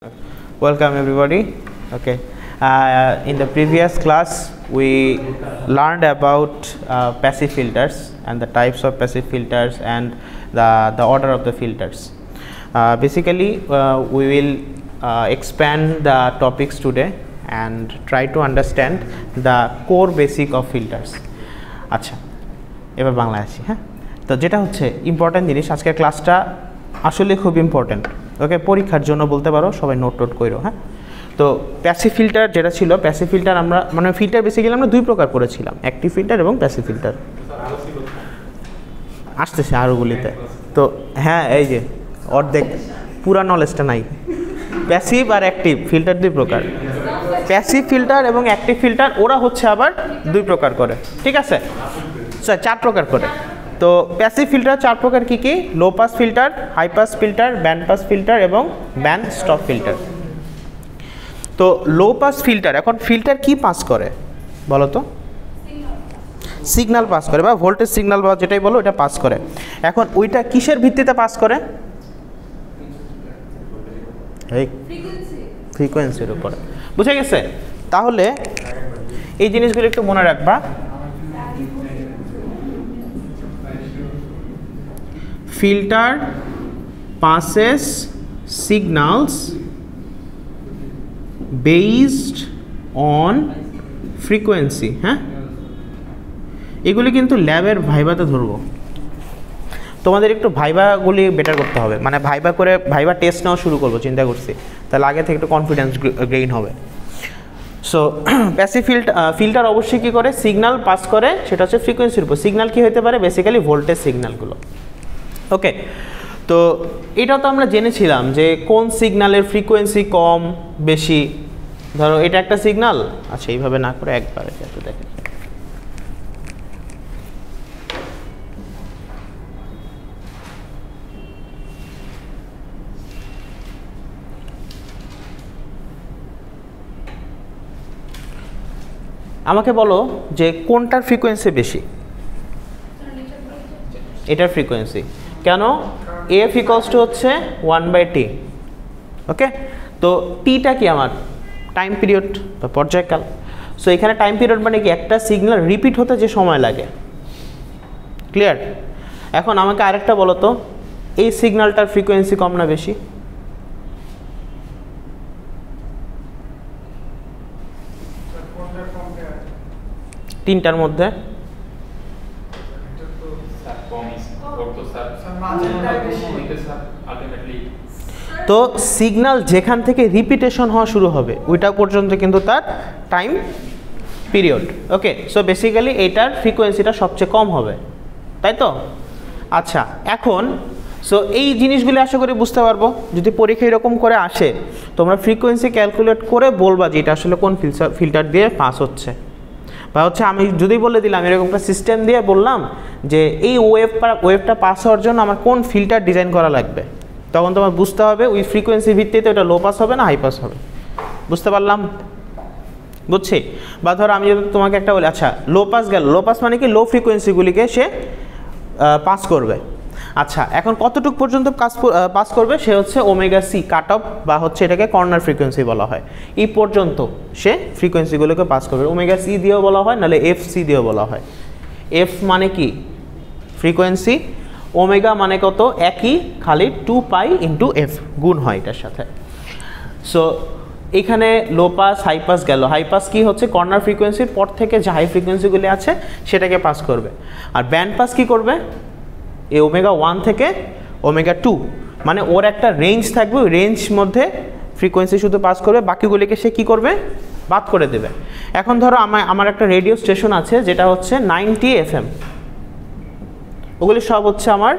Welcome everybody. Okay. In the previous class we learned about passive filters and the types of passive filters and the order of the filters. Basically we will expand the topics today and try to understand the core basic of filters. আচ্ছা এবার বাংলায় আসি। হ্যাঁ, তো যেটা হচ্ছে important জিনিস, আজকের ক্লাসটা আসলে খুব ইম্পর্টেন্ট। ওকে, পরীক্ষার জন্য বলতে পারো, সবাই নোট করো। হ্যাঁ, তো প্যাসিভ ফিল্টার যেটা ছিল, প্যাসিভ ফিল্টার আমরা মানে ফিল্টার বেসিক্যালি আমরা দুই প্রকার করেছিলাম, অ্যাক্টিভ ফিল্টার এবং প্যাসিভ ফিল্টার। আসতেছে আরোগুলিতে। তো হ্যাঁ, এই যে অর্ধেক পুরা নলেজটা নাই। প্যাসিভ আর অ্যাক্টিভ ফিল্টার দুই প্রকার, প্যাসিভ ফিল্টার এবং অ্যাক্টিভ ফিল্টার ওরা হচ্ছে আবার দুই প্রকার করে। ঠিক আছে, চার প্রকার করে। তো প্যাসিভ ফিল্টার চার প্রকার কি কি? Low pass filter, high pass filter, band pass filter এবং ব্যান্ড স্টপ ফিল্টার। তো লো পাস ফিল্টার, এখন ফিল্টার কি পাস করে বলো তো? সিগন্যাল পাস করে বা ভোল্টেজ সিগন্যাল বা যেটাই বলো এটা পাস করে। এখন ওইটা কিসের ভিত্তিতে পাস করে? এই ফ্রিকোয়েন্সির উপরে। বুঝে গেছে? তাহলে এই জিনিসগুলো একটু মনে রাখবা। Filter passes signals based on frequency। হ্যাঁ, এগুলি কিন্তু ল্যাবের ভাইভাতে ধরবো, তোমাদের একটু ভাইভাগুলি বেটার করতে হবে, মানে ভাইভা করে ভাইভা টেস্ট নেওয়া শুরু করবো চিন্তা করছি, তাহলে আগে থেকে একটু কনফিডেন্স গেইন হবে। সো প্যাসিভ ফিল্টার অবশ্যই কী করে? সিগন্যাল পাস করে, সেটা হচ্ছে ফ্রিকোয়েন্সির উপর। সিগন্যাল কী হতে পারে? Basically voltage সিগন্যালগুলো। ওকে, তো এটা তো আমরা জেনেছিলাম যে কোন সিগন্যালের ফ্রিকোয়েন্সি কম বেশি। ধরো এটা একটা সিগন্যাল, আচ্ছা এইভাবে না করে একবারে যাতে দেখেন। আমাকে বলো যে কোনটার ফ্রিকোয়েন্সি বেশি? এটার ফ্রিকোয়েন্সি। কেন? এফ ইকুয়ালস টু হচ্ছে 1/t। ওকে, তো টিটা কি আমার টাইম পিরিয়ড বা পর্যায়কাল। সো এখানে টাইম পিরিয়ড মানে কি? একটা সিগন্যাল রিপিট হতে যে সময় লাগে। ক্লিয়ার? এখন আমাকে আরেকটা বলো তো, এই সিগন্যালটার ফ্রিকোয়েন্সি কম না বেশি? তিনটার মধ্যে তো সিগন্যাল যেখান থেকে রিপিটেশন হওয়া শুরু হবে ওইটা পর্যন্ত কিন্তু তার টাইম পিরিয়ড। ওকে, সো বেসিক্যালি এইটার ফ্রিকোয়েন্সিটা সবচেয়ে কম হবে, তাই তো? আচ্ছা, এখন সো এই জিনিসগুলি আশা করি বুঝতে পারবো। যদি পরীক্ষা এরকম করে আসে, তোমরা ফ্রিকোয়েন্সি ক্যালকুলেট করে বলবা যে এটা আসলে কোন ফিল্টার দিয়ে পাস হচ্ছে। বা হচ্ছে আমি যদি বলে দিলাম এরকম একটা সিস্টেম দিয়ে বললাম যে এই ওয়েভটা পাস হওয়ার জন্য আমার কোন ফিল্টার ডিজাইন করা লাগবে, তখন তোমার বুঝতে হবে ওই ফ্রিকোয়েন্সি ভিত্তিতে ওটা লো পাস হবে না হাই পাস হবে। বুঝতে পারলাম? বুঝছি? বা ধরো আমি যদি তোমাকে একটা বলি, আচ্ছা লো পাস গেল, লো পাস মানে কি? লো ফ্রিকোয়েন্সিগুলিকে সে পাস করবে। আচ্ছা, এখন কতটুকু পর্যন্ত পাস করবে? সে হচ্ছে ওমেগা সি কাট অফ, বা হচ্ছে এটাকে কর্নার ফ্রিকোয়েন্সি বলা হয়। এই পর্যন্ত সে ফ্রিকোয়েন্সিগুলোকে পাস করবে। ওমেগা সি দিয়েও বলা হয়, নাহলে এফ সি দিয়েও বলা হয়। এফ মানে কি? ফ্রিকোয়েন্সি। ওমেগা মানে কত? একই, খালি 2π ইন্টু এফ গুণ হয় এটার সাথে। সো এখানে লো পাস হাই পাস গেল। হাই পাস কি হচ্ছে? কর্নার ফ্রিকোয়েন্সির পর থেকে যে হাই ফ্রিকোয়েন্সিগুলি আছে সেটাকে পাস করবে। আর ব্যান্ড পাস কি করবে? এই ওমেগা 1 থেকে ওমেগা 2, মানে ওর একটা রেঞ্জ থাকবে, ওই রেঞ্জ মধ্যে ফ্রিকোয়েন্সি শুধু পাস করবে, বাকিগুলিকে সে কী করবে? বাদ করে দেবে। এখন ধরো আমার একটা রেডিও স্টেশন আছে যেটা হচ্ছে 90 FM, ওগুলি সব হচ্ছে আমার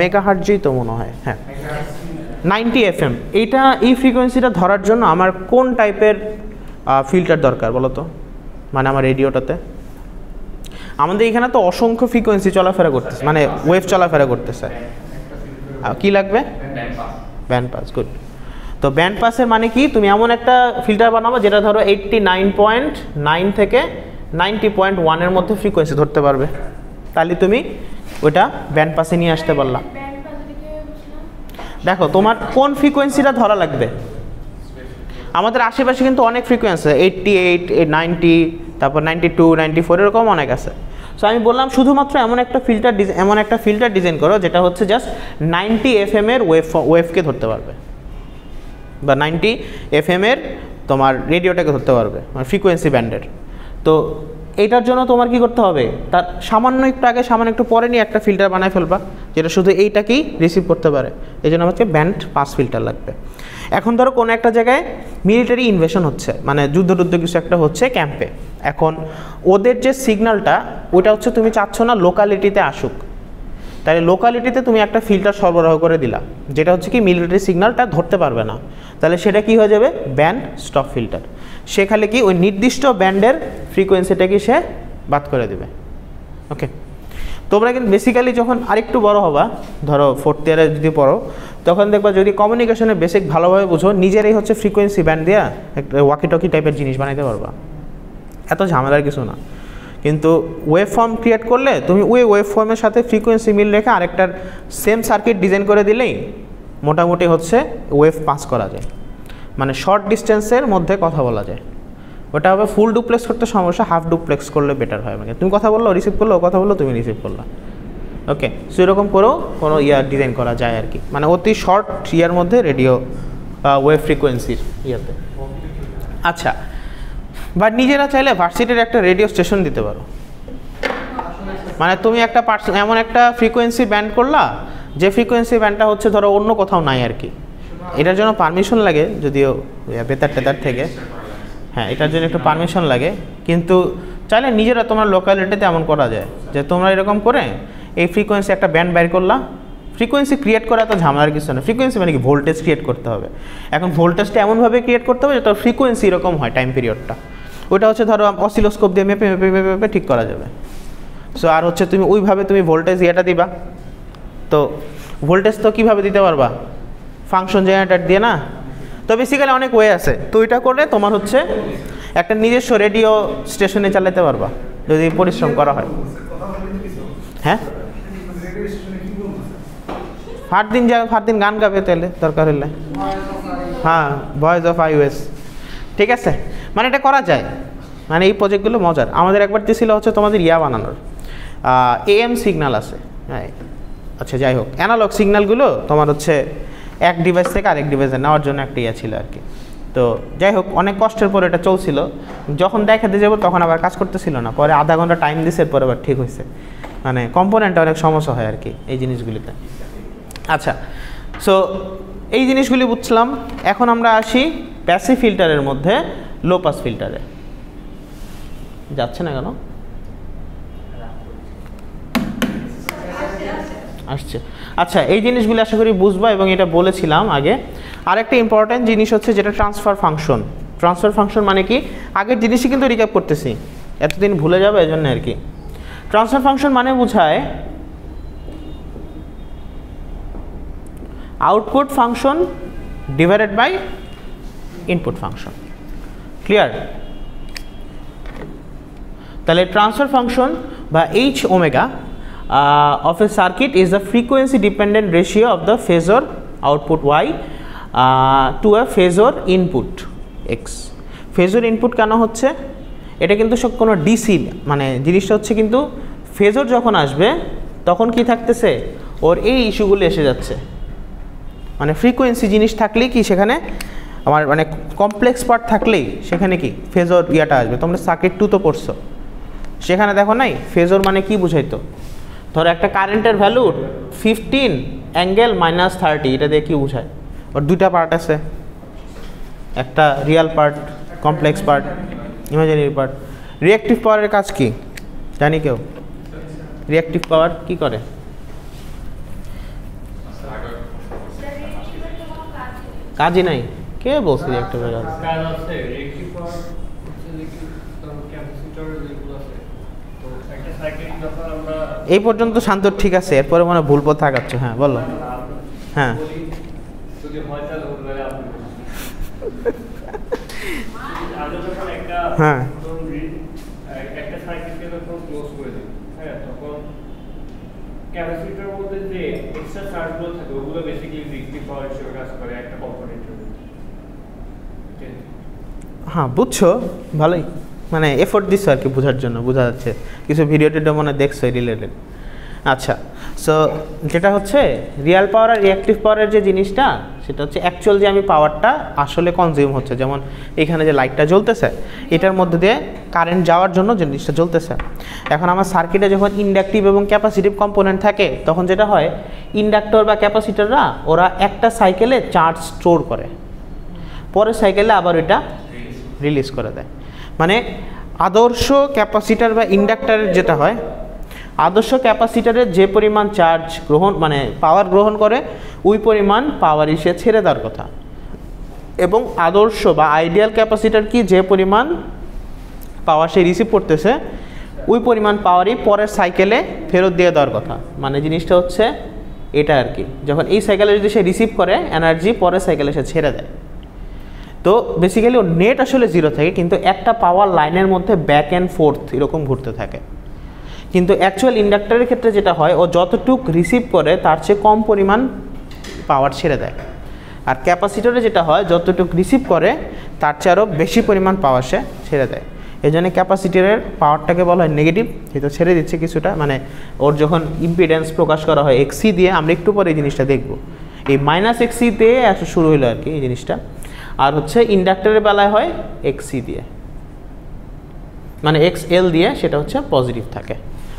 মেগাহার্টজই তো মনে হয়। হ্যাঁ, 90 FM। এই ফ্রিকোয়েন্সিটা ধরার জন্য আমার কোন টাইপের ফিল্টার দরকার বলো তো? মানে আমার রেডিওটাতে আমাদের এখানে তো অসংখ্য ফ্রিকোয়েন্সি চলাফেরা করতেছে, মানে ওয়েভ চলাফেরা করতেছে। কি লাগবে? Band pass. গুড। তো ব্যান্ড পাসের মানে কি? তুমি এমন একটা ফিল্টার বানাবো যেটা ধরো 89.9 থেকে 90.1 এর মধ্যে ফ্রিকোয়েন্সি ধরতে পারবে, তাহলে তুমি ওটা ব্যান্ড পাসে নিয়ে আসতে পারলাম। দেখো তোমার কোন ফ্রিকোয়েন্সিটা ধরা লাগবে, আমাদের আশেপাশে কিন্তু অনেক ফ্রিকোয়েন্সি 88, 90, তারপর 92, 94 এরকম অনেক আছে। সো আমি বললাম শুধুমাত্র এমন একটা ফিল্টার ডিজাইন করো যেটা হচ্ছে জাস্ট 90 FM এর ওয়েভকে ধরতে পারবে, বা 90 FM এর তোমার রেডিওটাকে ধরতে পারবে, মানে ফ্রিকোয়েন্সি ব্যান্ডের। তো এইটার জন্য তোমার কি করতে হবে, তার সামান্য একটু পরে নিয়ে একটা ফিল্টার বানায় ফেলবা যেটা শুধু এইটাকেই রিসিভ করতে পারে। এই জন্য আমাকে ব্যান্ড পাস ফিল্টার লাগবে। এখন ধরো কোনো একটা জায়গায় মিলিটারি ইনভেশন হচ্ছে, মানে যুদ্ধ কিছু একটা হচ্ছে ক্যাম্পে, এখন ওদের যে সিগন্যালটা ওটা হচ্ছে তুমি চাচ্ছ না লোকালিটিতে আসুক, তাহলে লোকালিটিতে তুমি একটা ফিল্টার সরবরাহ করে দিলা যেটা হচ্ছে কি মিলিটারি সিগন্যালটা ধরতে পারবে না, তাহলে সেটা কি হয়ে যাবে, ব্যান্ড স্টপ ফিল্টার। সেখানে কি ওই নির্দিষ্ট ব্যান্ডের ফ্রিকোয়েন্সিটাকে সে বাদ করে দেবে। ওকে, তোমরা কিন্তু বেসিক্যালি যখন আরেকটু বড় হবা, ধরো 4th ইয়ারে যদি পড়ো, তখন দেখবা যদি কমিউনিকেশনের বেসিক ভালোভাবে বুঝো, নিজেরাই হচ্ছে ফ্রিকোয়েন্সি ব্যান্ড দিয়া একটা ওয়াকি টকি টাইপের জিনিস বানাইতে পারবা, এত ঝামেলার কিছু না। কিন্তু ওয়েভ ফর্ম ক্রিয়েট করলে তুমি ওই ওয়েভ ফর্মের সাথে ফ্রিকোয়েন্সি মিল রেখে আরেকটার সেম সার্কিট ডিজাইন করে দিলেই মোটামুটি হচ্ছে ওয়েভ পাস করা যায়, মানে শর্ট ডিস্টেন্সের মধ্যে কথা বলা যায়। ওটা হবে ফুল ডুপ্লেক্স করতে সমস্যা, হাফ ডুপ্লেক্স করলে বেটার হয়। মানে তুমি কথা বললো রিসিভ করলো, কথা বললো তুমি রিসিভ করলা। ওকে, সো এরকম করেও কোনো ডিজাইন করা যায় আর কি, মানে অতি শর্ট ইয়ার মধ্যে রেডিও ওয়েভ ফ্রিকোয়েন্সির ইয়াতে। আচ্ছা, বা নিজেরা চাইলে ভার্সিটির একটা রেডিও স্টেশন দিতে পারো, মানে তুমি একটা এমন একটা ফ্রিকোয়েন্সি ব্যান্ড করলা যে ফ্রিকোয়েন্সি ব্যান্ডটা হচ্ছে ধরো অন্য কোথাও নাই আর কি। এটার জন্য পারমিশন লাগে যদিও বেতার টেতার থেকে, হ্যাঁ এটার জন্য একটু পারমিশন লাগে, কিন্তু চাইলে নিজেরা তোমার লোকালিটিতে এমন করা যায় যে তোমরা এরকম করে এই ফ্রিকোয়েন্সি একটা ব্যান্ড বের করলা। ফ্রিকোয়েন্সি ক্রিয়েট করা এত ঝামেলার কিছু না, ফ্রিকোয়েন্সি মানে কি ভোল্টেজ ক্রিয়েট করতে হবে। এখন ভোল্টেজটা এমনভাবে ক্রিয়েট করতে হবে যেটা ফ্রিকোয়েন্সি এরকম হয় টাইম পিরিয়ডটা, ওটা হচ্ছে ধরো অসিলোস্কোপ দিয়ে মেপে মেপে মেপে মেপে ঠিক করা যাবে। সো আর হচ্ছে তুমি ওইভাবে তুমি ভোল্টেজ ইয়েটা দিবা, তো ভোল্টেজ তো কীভাবে দিতে পারবা, ফাংশন জেনারেটর দিয়ে না। তো বেসিক্যালি অনেক ওয়ে আছে, তো এটা করলে তোমার হচ্ছে একটা নিজস্ব রেডিও স্টেশনে চালাতে পারবা যদি পরিশ্রম করা হয়। হ্যাঁ, ফারদিন গান গাবে তাহলে দরকার হলে, হ্যাঁ ভয়েস অফ iOS, ঠিক আছে, মানে এটা করা যায়। মানে এই প্রজেক্টগুলো মজার। আমাদের একবার ছিল হচ্ছে তোমাদের ইয়া বানানোর, AM সিগন্যাল আছে, হ্যাঁ আচ্ছা যাই হোক, অ্যানালগ সিগন্যালগুলো তোমার হচ্ছে এক ডিভাইস থেকে আরেক ডিভাইসে নেওয়ার জন্য একটা ইয়া ছিল আর কি। তো যাই হোক, অনেক কষ্টের পর এটা চলছিল, যখন দেখাতে যাবো তখন আবার কাজ করতেছিল না, পরে আধা ঘন্টা টাইম দিছে, পরে আবার ঠিক হয়েছে। মানে কম্পোনেন্টে অনেক সমস্যা হয় আর কি এই জিনিসগুলিতে। আচ্ছা, সো এই জিনিসগুলি বুঝলাম। এখন আমরা আসি প্যাসিভ ফিল্টারের মধ্যে লো পাস ফিল্টারে। যাচ্ছে না কেন? আসছে। আচ্ছা, এই জিনিসগুলি আশা করি বুঝবা, এবং এটা বলেছিলাম আগে। আরেকটা ইম্পর্ট্যান্ট জিনিস হচ্ছে যেটা ট্রান্সফার ফাংশন। ট্রান্সফার ফাংশন মানে কি, আগের জিনিসই কিন্তু রিক্যাপ করতেছি, এতদিন ভুলে যাবে এই জন্য আর কি। ট্রান্সফার ফাংশন মানে বোঝায় output function divided by input function. Clear? তাহলে ট্রান্সফার ফাংশন বা H omega of a circuit is the frequency dependent ratio of the phasor output Y to a phasor input X. phasor input কেন হচ্ছে, এটা কিন্তু সব কোনো DC, মানে জিনিসটা হচ্ছে কিন্তু ফেজর যখন আসবে তখন কি থাকতেছে, ওর এই ইস্যুগুলো এসে যাচ্ছে। মানে ফ্রিকোয়েন্সি জিনিস থাকলেই কি সেখানে আমার মানে কমপ্লেক্স পার্ট থাকলেই সেখানে কি ফেজর ইয়াটা আসবে। তোমরা সার্কিট 2 তো পড়ছো, সেখানে দেখো নাই ফেজর মানে কি বুঝাইতো। ধরো একটা কারেন্টের ভ্যালু 15 অ্যাঙ্গেল -30, এটা দিয়ে কি বোঝায়, ওর দুইটা পার্ট আছে, একটা real part, complex part, imaginary part. Reactive পাওয়ারের কাজ কি জানি কেউ? রিঅ্যাক্টিভ পাওয়ার কি করে? কাজই নাই। কে বলছে রিঅ্যাক্টিভ পাওয়ার কাজ আছে? রিঅ্যাক্টিভ পাওয়ার হচ্ছে যে কি ক্যাপাসিটর যেগুলো আছে, তো একটা সার্কিট যখন আমরা এই পর্যন্ত শান্ত ঠিক আছে, এরপরে মানে ভুল পথ থাকাচ্ছ। হ্যাঁ বলো। হ্যাঁ যদি হয় তাহলে ওরে আপনি আগে যখন হ্যাঁ একটা সার্কিটকে যখন ক্লোজ করে দিই, হ্যাঁ তখন ক্যাপাসিটরের মধ্যে যে এক্সট্রা চার্জগুলো থাকে ওগুলো বেসিক্যালি রিঅ্যাক্টিভ পাওয়ার হিসেবে কাজ করে একটা কম্পোনেন্টের মধ্যে। হ্যাঁ বুঝছো, ভালোই মানে এফোর্ট দিচ্ছ আর কি বোঝার জন্য, বোঝা যাচ্ছে কিছু ভিডিও টিডিও মনে দেখছো রিলেটেড। আচ্ছা, সো যেটা হচ্ছে রিয়াল পাওয়ার আর রিঅ্যাক্টিভ পাওয়ারের যে জিনিসটা, সেটা হচ্ছে অ্যাকচুয়াল যে আমি পাওয়ারটা আসলে কনজিউম হচ্ছে, যেমন এখানে যে লাইটটা জ্বলতেছে এটার মধ্যে দিয়ে কারেন্ট যাওয়ার জন্য জিনিসটা জ্বলতেছে। এখন আমার সার্কিটে যখন ইন্ডাকটিভ এবং ক্যাপাসিটিভ কম্পোনেন্ট থাকে তখন যেটা হয়, ইন্ডাক্টর বা ক্যাপাসিটররা ওরা একটা সাইকেলে চার্জ স্টোর করে, পরের সাইকেলে আবার ওইটা রিলিজ করে দেয়। মানে আদর্শ ক্যাপাসিটার বা ইন্ডাক্টরের যেটা হয়, আদর্শ ক্যাপাসিটারের যে পরিমাণ চার্জ গ্রহণ মানে পাওয়ার গ্রহণ করে ওই পরিমাণ পাওয়ারই সে ছেড়ে দেওয়ার কথা, এবং আদর্শ বা আইডিয়াল ক্যাপাসিটার কি যে পরিমাণ পাওয়ার সে রিসিভ করতেছে ওই পরিমাণ পাওয়ারই পরের সাইকেলে ফেরত দিয়ে দেওয়ার কথা। মানে জিনিসটা হচ্ছে এটা আর কি, যখন এই সাইকেলে যদি সে রিসিভ করে এনার্জি, পরের সাইকেলে সে ছেড়ে দেয়। তো বেসিক্যালি ও নেট আসলে জিরো থাকে, কিন্তু একটা পাওয়ার লাইনের মধ্যে ব্যাক অ্যান্ড ফোর্থ এরকম ঘুরতে থাকে। কিন্তু অ্যাকচুয়াল ইন্ডাক্টরের ক্ষেত্রে যেটা হয়, ও যতটুক রিসিভ করে তার চেয়ে কম পরিমাণ পাওয়ার ছেড়ে দেয়। আর ক্যাপাসিটরে যেটা হয়, যতটুক রিসিভ করে তার চেয়ে আরও বেশি পরিমাণ পাওয়ার সে ছেড়ে দেয়। এই জন্য ক্যাপাসিটরের পাওয়ারটাকে বলা হয় নেগেটিভ, যেটা ছেড়ে দিচ্ছে কিছুটা, মানে ওর যখন ইম্পিডেন্স প্রকাশ করা হয় এক্সি দিয়ে, আমরা একটু পরে এই জিনিসটা দেখব, এই মাইনাস এক্সি দিয়ে শুরু হলো আর কি এই জিনিসটা। আর হচ্ছে ইন্ডাক্টরের বেলায় হয় এক্সি দিয়ে, মানে এক্স এল দিয়ে, সেটা হচ্ছে পজিটিভ থাকে।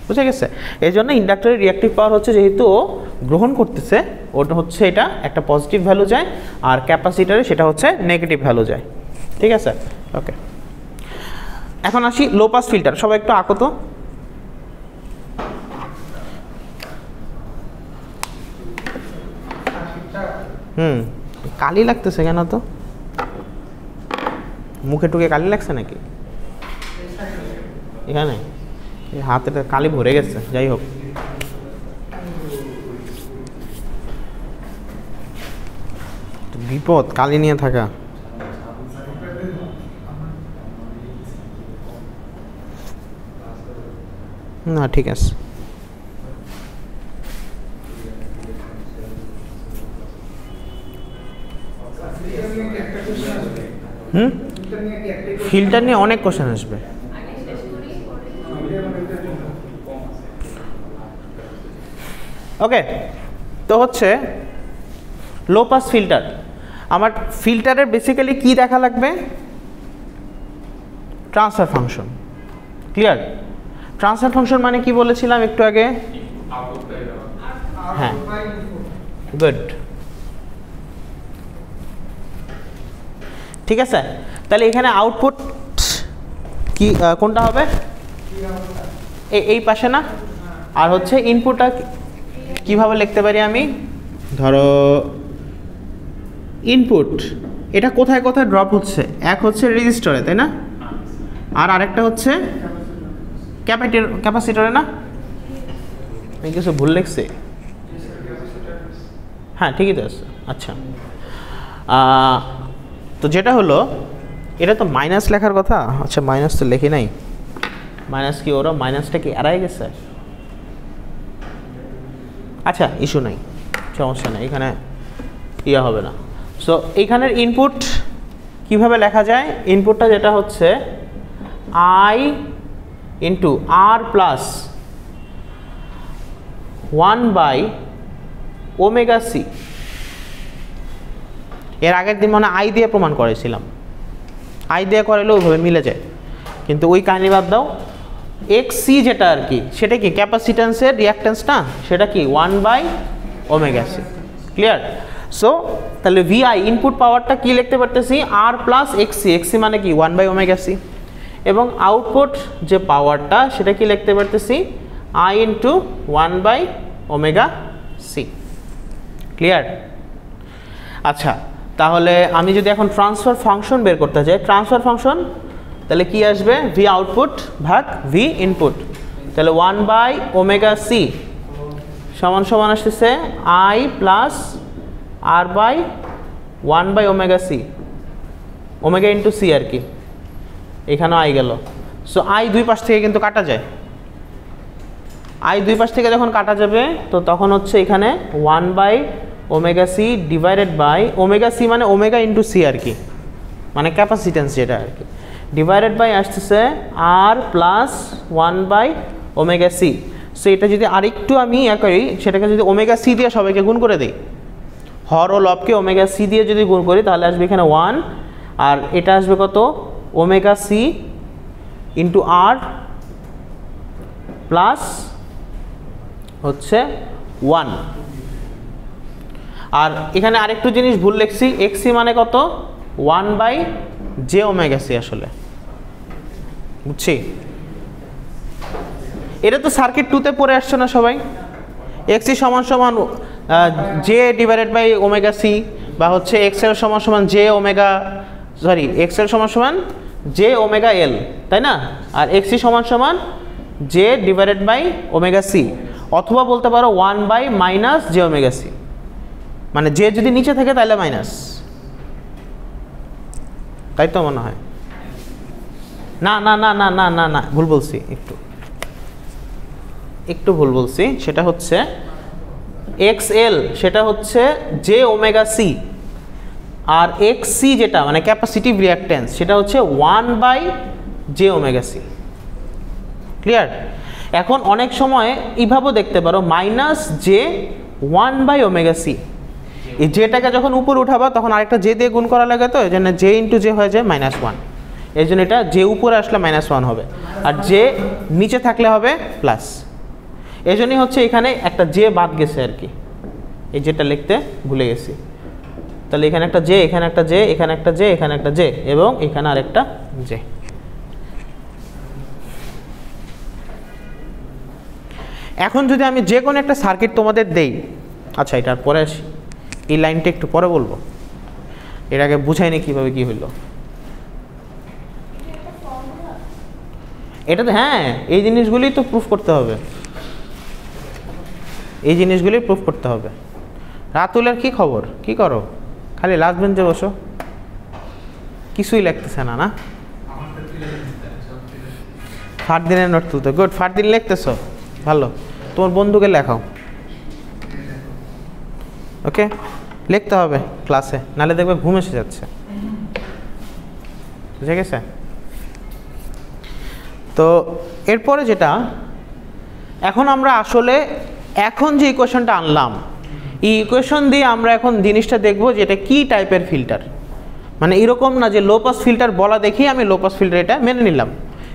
বুঝে গেছে? এই জন্য ইন্ডাক্টরের রিঅ্যাক্টিভ পাওয়ার হচ্ছে যেহেতু ও গ্রহণ করতেছে, ওটা হচ্ছে এটা একটা পজিটিভ ভ্যালু যায়, আর ক্যাপাসিটারে সেটা হচ্ছে নেগেটিভ ভ্যালু যায়। ঠিক আছে, ওকে। এখন আসি লো পাস ফিল্টার। সবাই একটু আঁকো তো। কালি লাগতেছে কেন তো? মুখে টুকে কালি লাগছে নাকি? এখানে হাতে কালি ভরে গেছে। যাই হোক, বিপদ কালি নিয়ে থাকা। না ঠিক আছে। ফিল্টার নিয়ে অনেক কোশ্চেন আসবে। ওকে, তো হচ্ছে লো পাস ফিল্টার। আমার ফিল্টারের বেসিক্যালি কি দেখা লাগবে? Transfer function. Clear? Transfer function মানে কি বলেছিলাম একটু আগে? হ্যাঁ, গুড। ঠিক আছে, তাহলে এখানে আউটপুট কি কোনটা হবে? এই পাশে না? আর হচ্ছে ইনপুটটা কিভাবে লিখতে পারি আমি? ধরো ইনপুট এটা কোথায় কোথায় ড্রপ হচ্ছে? এক হচ্ছে রেজিস্টরে, তাই না? আর আরেকটা হচ্ছে ক্যাপাসিটরে না? আমি কিছু ভুল লিখছি? হ্যাঁ ঠিকই তো আছে। আচ্ছা, তো যেটা হলো, এটা তো মাইনাস লেখার কথা। আচ্ছা, মাইনাস তো লেখি নাই। মাইনাস কি ওরা মাইনাসটা কি এড়াই গেছে? আচ্ছা, ইস্যু নাই, সমস্যা নেই, এখানে ইয়া হবে না। সো এইখানের ইনপুট কিভাবে লেখা যায়? ইনপুটটা যেটা হচ্ছে I into R plus 1/ωc। এর আগের দিন মানে আই দিয়ে প্রমাণ করেছিলাম, আই দিয়ে করালেও ওইভাবে মিলে যায়, কিন্তু ওই কাহিনী বাদ দাও। এক্সি যেটা আর কি, সেটা কি ক্যাপাসিট্যান্সের রিঅ্যাকট্যান্স না? সেটা কি 1/ωc। ক্লিয়ার? সো তাহলে ভিআই ইনপুট পাওয়ারটা কি লিখতে পারতেছি? আর প্লাস এক্সি। এক্সি মানে কি 1/ωc। এবং আউটপুট যে পাওয়ারটা সেটা কি লিখতে পারতেছি? I into 1/ωc। ক্লিয়ার? আচ্ছা, তাহলে আমি যদি এখন ট্রান্সফার ফাংশন বের করতে চাই, ট্রান্সফার ফাংশন তাহলে কি আসবে? ভি আউটপুট ভাগ ভি ইনপুট। তাহলে 1/ωc সমান সমান আসতেছে I plus R by 1/ωc, omega into C R কি। এখানেও আই গেল। সো আই দুই পাশ থেকে কিন্তু কাটা যায়। আই দুই পাশ থেকে যখন কাটা যাবে তো তখন হচ্ছে এখানে 1/ωc ডিভাইডেড বাই ωc মানে ওমেগা ইন্টু সি আর কি। মানে ক্যাপাসিটেন্স যেটা আর কি, ডিভাইডেড বাই আসতেছে আর প্লাস 1/ωc। সো এটা যদি আরেকটু আমি করি, সেটাকে যদি ωc দিয়ে সবাইকে গুণ করে দিই, হর ও লবকে ωc দিয়ে যদি গুণ করি তাহলে আসবে এখানে 1, আর এটা আসবে কত ωc ইন্টু আর প্লাস হচ্ছে 1। আর এখানে আরেকটু জিনিস ভুল লিখছি, xc মানে কত 1/jωc আসলে, বুঝছি? এটা তো সার্কিট 2 তে পড়ে আসছে না সবাই, xc সমান সমান j ডিভাইডেড বাই ωc, বা হচ্ছে xl সমান সমান xl সমান সমান jωL, তাই না? আর xc সমান সমান j ডিভাইডেড বাই ωc, অথবা বলতে পারো 1/-jωc, মানে j যদি নিচে থাকে তাহলে মাইনাস, তাই তো মনে হয়। না না না না না না না ভুল বলছি, একটু ভুল বলছি। সেটা হচ্ছে xl সেটা হচ্ছে jωc, আর xc যেটা মানে ক্যাপাসিটিভ রিঅ্যাকট্যান্স সেটা হচ্ছে 1/jωc। ক্লিয়ার? এখন অনেক সময় এইভাবেও দেখতে পারো -j1/ωc, এই জেটাকে যখন উপরে উঠাবা তখন আরেকটা জে দিয়ে গুণ করা লাগে, তো এই জন্য জে ইন্টু জে হয়ে যায় -1, এই জন্য এটা জে উপরে আসলে -1 হবে, আর জে নিচে থাকলে হবে প্লাস। এই জন্যই হচ্ছে এখানে একটা জে বাদ গেছে আর কি, এই যেটা লিখতে ভুলে গেছি। তাহলে এখানে একটা জে, এখানে একটা জে, এখানে একটা জে, এখানে একটা জে, এবং এখানে আরেকটা জে। এখন যদি আমি যে কোনো একটা সার্কিট তোমাদের দেই, আচ্ছা এটার পরে আসি, এই লাইনটা একটু পরে বলবো, এর আগে বুঝাইনি কিভাবে কি হইলো এটাতে। হ্যাঁ, এই জিনিসগুলি তো প্রুফ করতে হবে, এই জিনিসগুলি প্রুফ করতে হবে। রাতুলের কি খবর, কি করো? খালি লাস্ট বেঞ্চে বসো, কিছুই লাগতেছে না? না, ফারদিনের নোট তুলতে, গুড। ফারদিন লিখতেছো, ভালো। তোমার বন্ধুকে লেখাও, ওকে? লিখতে হবে ক্লাসে, নাহলে দেখবে ঘুম এসে যাচ্ছে, বুঝে গেছে? তো এরপরে যেটা, এখন আমরা আসলে এখন যে ইকুয়েশনটা আনলাম, এই ইকুয়েশন দিয়ে আমরা এখন জিনিসটা দেখবো যে এটা কী টাইপের ফিল্টার। মানে এরকম না যে লো পাস ফিল্টার বলা দেখি আমি লো পাস ফিল্টার এটা মেনে নিলাম,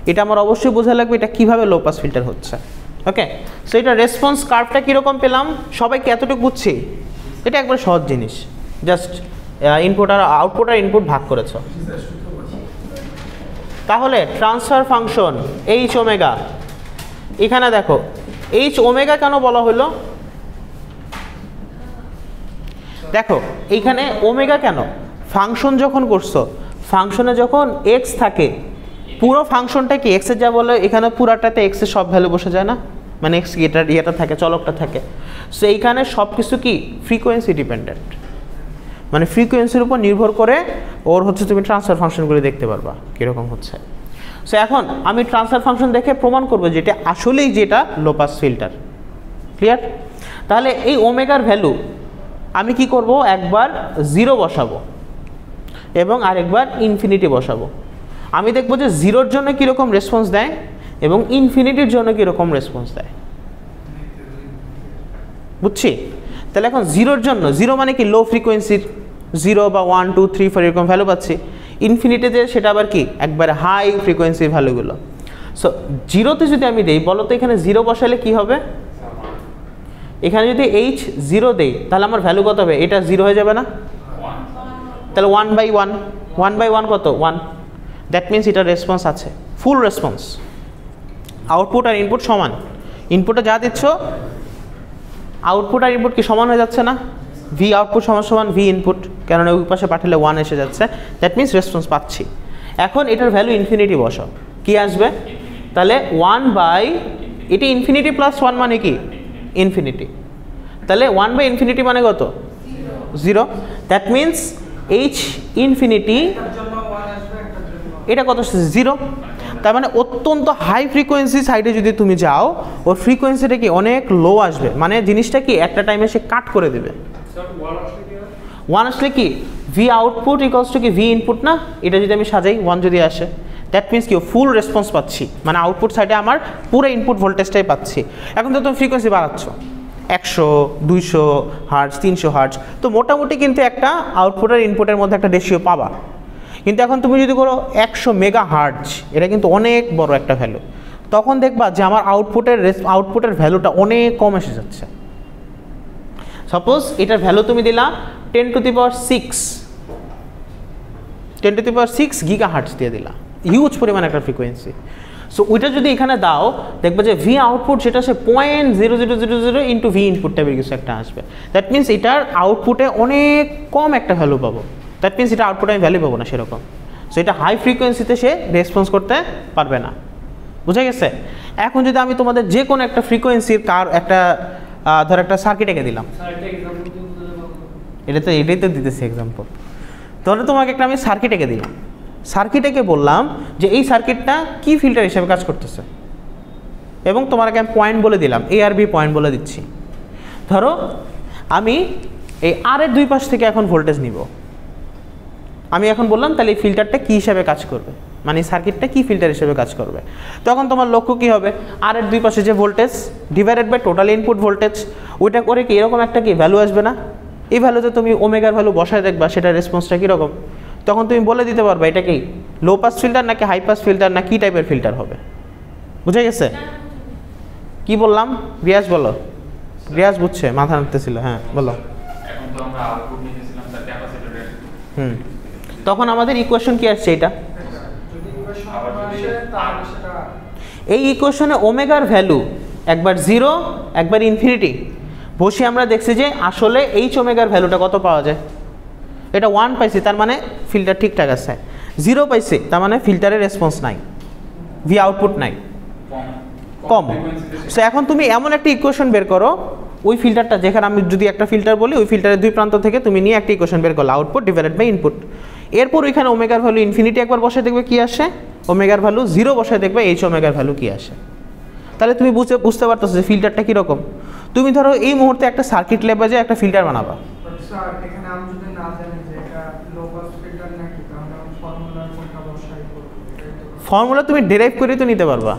এটা আমার অবশ্যই বোঝা লাগবে এটা কীভাবে লো পাস ফিল্টার হচ্ছে। ওকে, সো এটা রেসপন্স কার্ভটা কীরকম পেলাম, সবাইকে এতটুকু বুঝছি? এটা একবার সহজ জিনিস, জাস্ট ইনপুট আর আউটপুট আর ইনপুট ভাগ করেছ। তাহলে ট্রান্সফার ফাংশন এইচ ওমেগা, এখানে দেখো এইচ ওমেগা কেন বলা হলো, দেখো এইখানে ওমেগা কেন, ফাংশন যখন করছো, ফাংশনে যখন এক্স থাকে, পুরো ফাংশনটা কি এক্সের যা বলে এখানে পুরাটাতে এক্সের সব ভ্যালু বসে যায় না, মানে এক্স ইয়েটা থাকে, চলকটা থাকে। সো এইখানে সব কিছু কি ফ্রিকোয়েন্সি ডিপেন্ডেন্ট, মানে ফ্রিকোয়েন্সির উপর নির্ভর করে ওর হচ্ছে তুমি ট্রান্সফার ফাংশনগুলি দেখতে পারবা কীরকম হচ্ছে। সো এখন আমি ট্রান্সফার ফাংশন দেখে প্রমাণ করবো যেটা আসলেই যেটা লো পাস ফিল্টার। ক্লিয়ার? তাহলে এই ওমেগার ভ্যালু আমি কি করব, একবার 0 বসাবো এবং আরেকবার ইনফিনিটি বসাবো। আমি দেখবো যে 0-র জন্য কীরকম রেসপন্স দেয় এবং ইনফিনিটির জন্য কীরকম রেসপন্স দেয়, বুঝছি? তাহলে এখন 0-র জন্য, 0 মানে কি লো ফ্রিকোয়েন্সির, 0 বা 1 2 3 4 এরকম ভ্যালু পাচ্ছি। ইনফিনিটিতে সেটা আবার কি একবার হাই ফ্রিকোয়েন্সির ভ্যালুগুলো। সো 0-তে যদি আমি দিই, বলো তো এখানে 0 বসালে কি হবে, এখানে যদি এইচ 0 দেই তাহলে আমার ভ্যালু কত হবে, এটা 0 হয়ে যাবে না? তাহলে 1/1, 1/1 কত 1, দ্যাট মিনস এটার রেসপন্স আছে, ফুল রেসপন্স। আউটপুট আর ইনপুট সমান, ইনপুটে যা দিচ্ছ আউটপুট আর ইনপুট কি সমান হয়ে যাচ্ছে না? ভি আউটপুট সমান সমান ভি ইনপুট, কারণ ওই পাশে পাঠালে 1 এসে যাচ্ছে, দ্যাট মিনস রেসপন্স পাচ্ছি। এখন এটার ভ্যালু ইনফিনিটি বসাও, কি আসবে? তাহলে 1/, এটি ইনফিনিটি প্লাস 1 মানে কি ইনফিনিটি, তাহলে 1/∞ মানে কত 0, দ্যাট মিনস এইচ ইনফিনিটি এটা কত 0। তার মানে অত্যন্ত হাই ফ্রিকোয়েন্সি সাইডে যদি তুমি যাও, ওর ফ্রিকোয়েন্সিটা কি অনেক লো আসবে, মানে জিনিসটা কি একটা টাইমে সে কাট করে দেবে। 1 আসলে কি ভি আউটপুট ইকুয়ালস টু কি ভি ইনপুট না, এটা যদি আমি সাজাই 1 যদি আসে, দ্যাট মিনস কি ফুল রেসপন্স পাচ্ছি, মানে আউটপুট সাইডে আমার পুরো ইনপুট ভোল্টেজটাই পাচ্ছি। এখন তো তুমি ফ্রিকোয়েন্সি বাড়াচ্ছ 100, 200 হার্টজ, 300 হার্টজ, তো মোটামুটি কিন্তু একটা আউটপুট আর ইনপুটের মধ্যে একটা রেশিও পাবা। কিন্তু এখন তুমি যদি করো 100 মেগা হার্টজ, এটা কিন্তু অনেক বড় একটা ভ্যালু, তখন দেখবা যে আমার আউটপুটের ভ্যালুটা অনেক কম এসে যাচ্ছে। সাপোজ এটার ভ্যালু তুমি দিলা 10 to the power 6 giga hertz দিয়ে দিলা, হিউজ পরিমাণ একটা ফ্রিকোয়েন্সি। সো ওইটা যদি এখানে দাও, দেখবে যে ভি আউটপুট যেটা সে 0.0000 ইন্টু ভি ইনপুট টাইপের কিছু একটা আসবে। দ্যাট মিনস এটার আউটপুটে অনেক কম একটা ভ্যালু পাবো, দ্যাট মিনস এটা আউটপুটে আমি ভ্যালু পাবো না সেরকম। সো এটা হাই ফ্রিকোয়েন্সিতে সে রেসপন্স করতে পারবে না, বুঝা গেছে? এখন যদি আমি তোমাদের যে কোনো একটা ফ্রিকোয়েন্সির একটা ধর একটা সার্কিট এঁকে দিলাম, এটাই তো দিতেছি এক্সাম্পল। তাহলে তোমাকে একটা আমি সার্কিট এঁকে দিলাম, সার্কিট এঁকে বললাম যে এই সার্কিটটা কি ফিল্টার হিসেবে কাজ করতেছে, এবং তোমাকে আমি পয়েন্ট বলে দিলাম, এ আর বি পয়েন্ট বলে দিচ্ছি। ধরো আমি এই আর এর দুই পাশ থেকে এখন ভোল্টেজ নিব, আমি এখন বললাম তাহলে এই ফিল্টারটা কী হিসাবে কাজ করবে, মানে সার্কিটটা কি ফিল্টার হিসেবে কাজ করবে। তখন তোমার লক্ষ্য কী হবে, আর এর দুই পাশে যে voltage divided by total input voltage, ওইটা করে কি এরকম একটা কি ভ্যালু আসবে না? এই ভ্যালুতে তুমি ওমেগার ভ্যালু বসায় দেখবা সেটা রেসপন্সটা কীরকম, তখন তুমি বলে দিতে পারবা এটা কি লো পাস ফিল্টার নাকি হাই পাস ফিল্টার না কি টাইপের ফিল্টার হবে। বুঝে গেছে কি বললাম? রিয়াজ বলো, রিয়াজ বুঝছে, মাথা নাড়তেছিল। হ্যাঁ বলো। তখন আমাদের ইকুয়েশন কি আসছে, এটা এই ইকুয়েশনে ওমেগার ভ্যালু একবার 0 একবার ইনফিনিটি বসে আমরা দেখছি যে আসলে এইচ ওমেগার ভ্যালুটা কত পাওয়া যায়। এটা 1 পাইছি, তার মানে ফিল্টার ঠিকঠাক আছে। 0 পাইছি, তার মানে ফিল্টারের রেসপন্স নাই, ভি আউটপুট নাই, কম। সো এখন তুমি এমন একটা ইকুয়েশন বের করো, ওই ফিল্টারটা যেখানে আমি যদি একটা ফিল্টার বলি, ওই ফিল্টারের দুই প্রান্ত থেকে তুমি নিয়ে একটা ইকুয়েশন বের করলো, আউটপুট ডিভাইডেড বাই ইনপুট। এরপর ওইখানে ওমেগার ভ্যালু ইনফিনিটি একবার বসায় দেখবে কি আসে, ওমেগার ভ্যালু 0 বসায় দেখবে এইচ ওমেগার ভ্যালু কি আসে। তাহলে তুমি বুঝতে পারতেছো যে ফিল্টারটা কীরকম। তুমি ধরো এই মুহূর্তে একটা সার্কিট লেবে যে একটা ফিল্টার বানাবা, ফর্মুলা তুমি ডেরাইভ করে তো নিতে পারবা।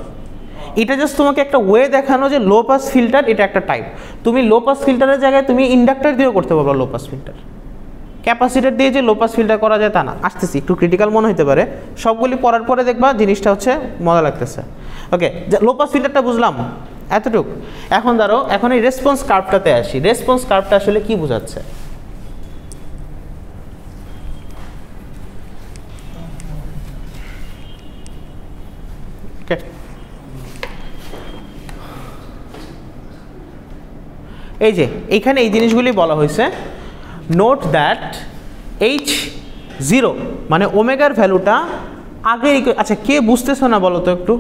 এটা জাস্ট তোমাকে একটা ওয়ে দেখানো যে লো পাস ফিল্টার এটা একটা টাইপ। তুমি লো পাস ফিল্টারের জায়গায় তুমি ইন্ডাক্টর দিয়েও করতে পারবা লো পাস ফিল্টার, ক্যাপাসিটার দিয়ে যে লো পাস ফিল্টার করা যায় তা না। আসতেছি, একটু ক্রিটিক্যাল মনে হতে পারে, সবগুলি পড়ার পরে দেখবা জিনিসটা হচ্ছে মজা লাগতেছে। ওকে, লো পাস ফিল্টারটা বুঝলাম এতটুক। এখন ধরো এখন এই রেসপন্স কার্ভটাতে আসি। রেসপন্স কার্ভটা আসলে কি বোঝাচ্ছে? এই যে এইখানে এই জিনিসগুলি বলা হয়েছে। নোট দ্যাট H0 মানে ওমেগার ভ্যালুটা আগে, আচ্ছা কে বুঝতেছো না বলো তো একটু?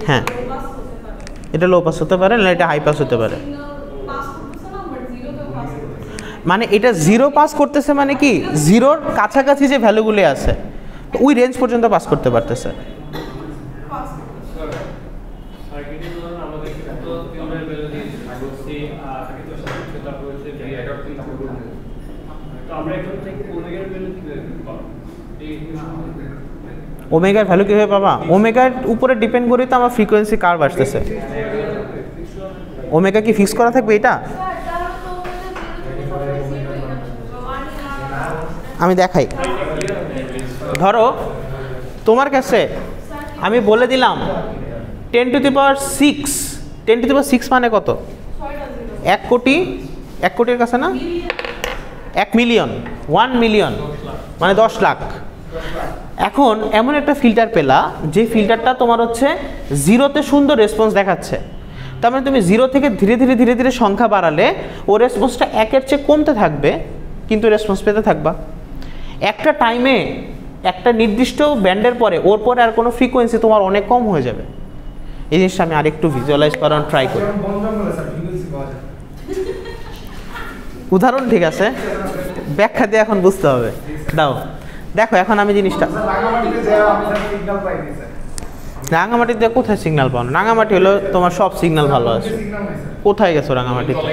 হ্যাঁ, এটা লো পাস হতে পারে না, এটা হাই পাস হতে পারে। মানে এটা 0 পাস করতেছে, মানে কি 0-র কাছাকাছি যে ভ্যালুগুলি আছে তো ওই রেঞ্জ পর্যন্ত পাস করতে পারতেছে। ওমেগার ভ্যালু কিভাবে পাবা? ওমেগার উপরে ডিপেন্ড করে তো আমার ফ্রিকোয়েন্সি কার্ভ আসতেছে। ওমেগা কি ফিক্স করা থাকবে এটা? আমি দেখাই। ধরো তোমার কাছে আমি বলে দিলাম 10 to the power 6। 10 to the পাওয়ার 6 মানে কত? 1 কোটি, 1 কোটির কাছে না, 1 মিলিয়ন, 1 মিলিয়ন মানে 10 লাখ। এখন এমন একটা ফিল্টার পেলা যে ফিল্টারটা তোমার হচ্ছে 0-তে সুন্দর রেসপন্স দেখাচ্ছে। তার মানে তুমি 0 থেকে ধীরে ধীরে ধীরে ধীরে সংখ্যা বাড়ালে ও রেসপন্সটা 1-এর চেয়ে কমতে থাকবে, কিন্তু রেসপন্স পেতে থাকবা। একটা টাইমে একটা নির্দিষ্ট ব্যান্ডের পরে ওর পরে আর কোনো ফ্রিকোয়েন্সি তোমার অনেক কম হয়ে যাবে। এই জিনিসটা আমি আরেকটু ভিজুয়ালাইজ করার ট্রাই করি। উদাহরণ ঠিক আছে, ব্যাখ্যা দিয়ে এখন বুঝতে হবে। দাও দেখো এখন আমি জিনিসটা রাঙামাটিতে কোথায় সিগন্যাল পাও না? রাঙামাটি হলো তোমার সব সিগন্যাল ভালো আছে। কোথায় গেছো রাঙামাটিতে?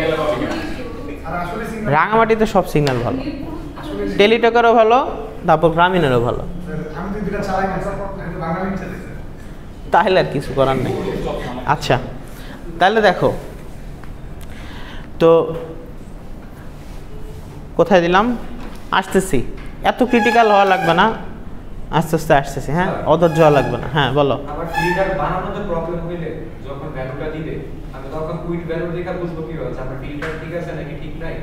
রাঙামাটিতে সব সিগন্যাল ভালো, টেলিটকেরও ভালো, তারপর গ্রামীণেরও ভালো। তাহলে আর কিছু করার নেই। আচ্ছা তাহলে দেখো তো কোথায় দিলাম, আসতেছি, এত ক্রিটিক্যাল হওয়া লাগবে না, আস্তে আস্তে আসতেছি। হ্যাঁ অধৈর্য হওয়া লাগবে না। হ্যাঁ বলো। আমার ফিল্টার বানানোতে প্রবলেম হইলে যখন ভ্যালুটা দিবে আমি তখন কুইট ভ্যালু দেখা বুঝবো কি হচ্ছে আমার ফিল্টার ঠিক আছে নাকি ঠিক নাই,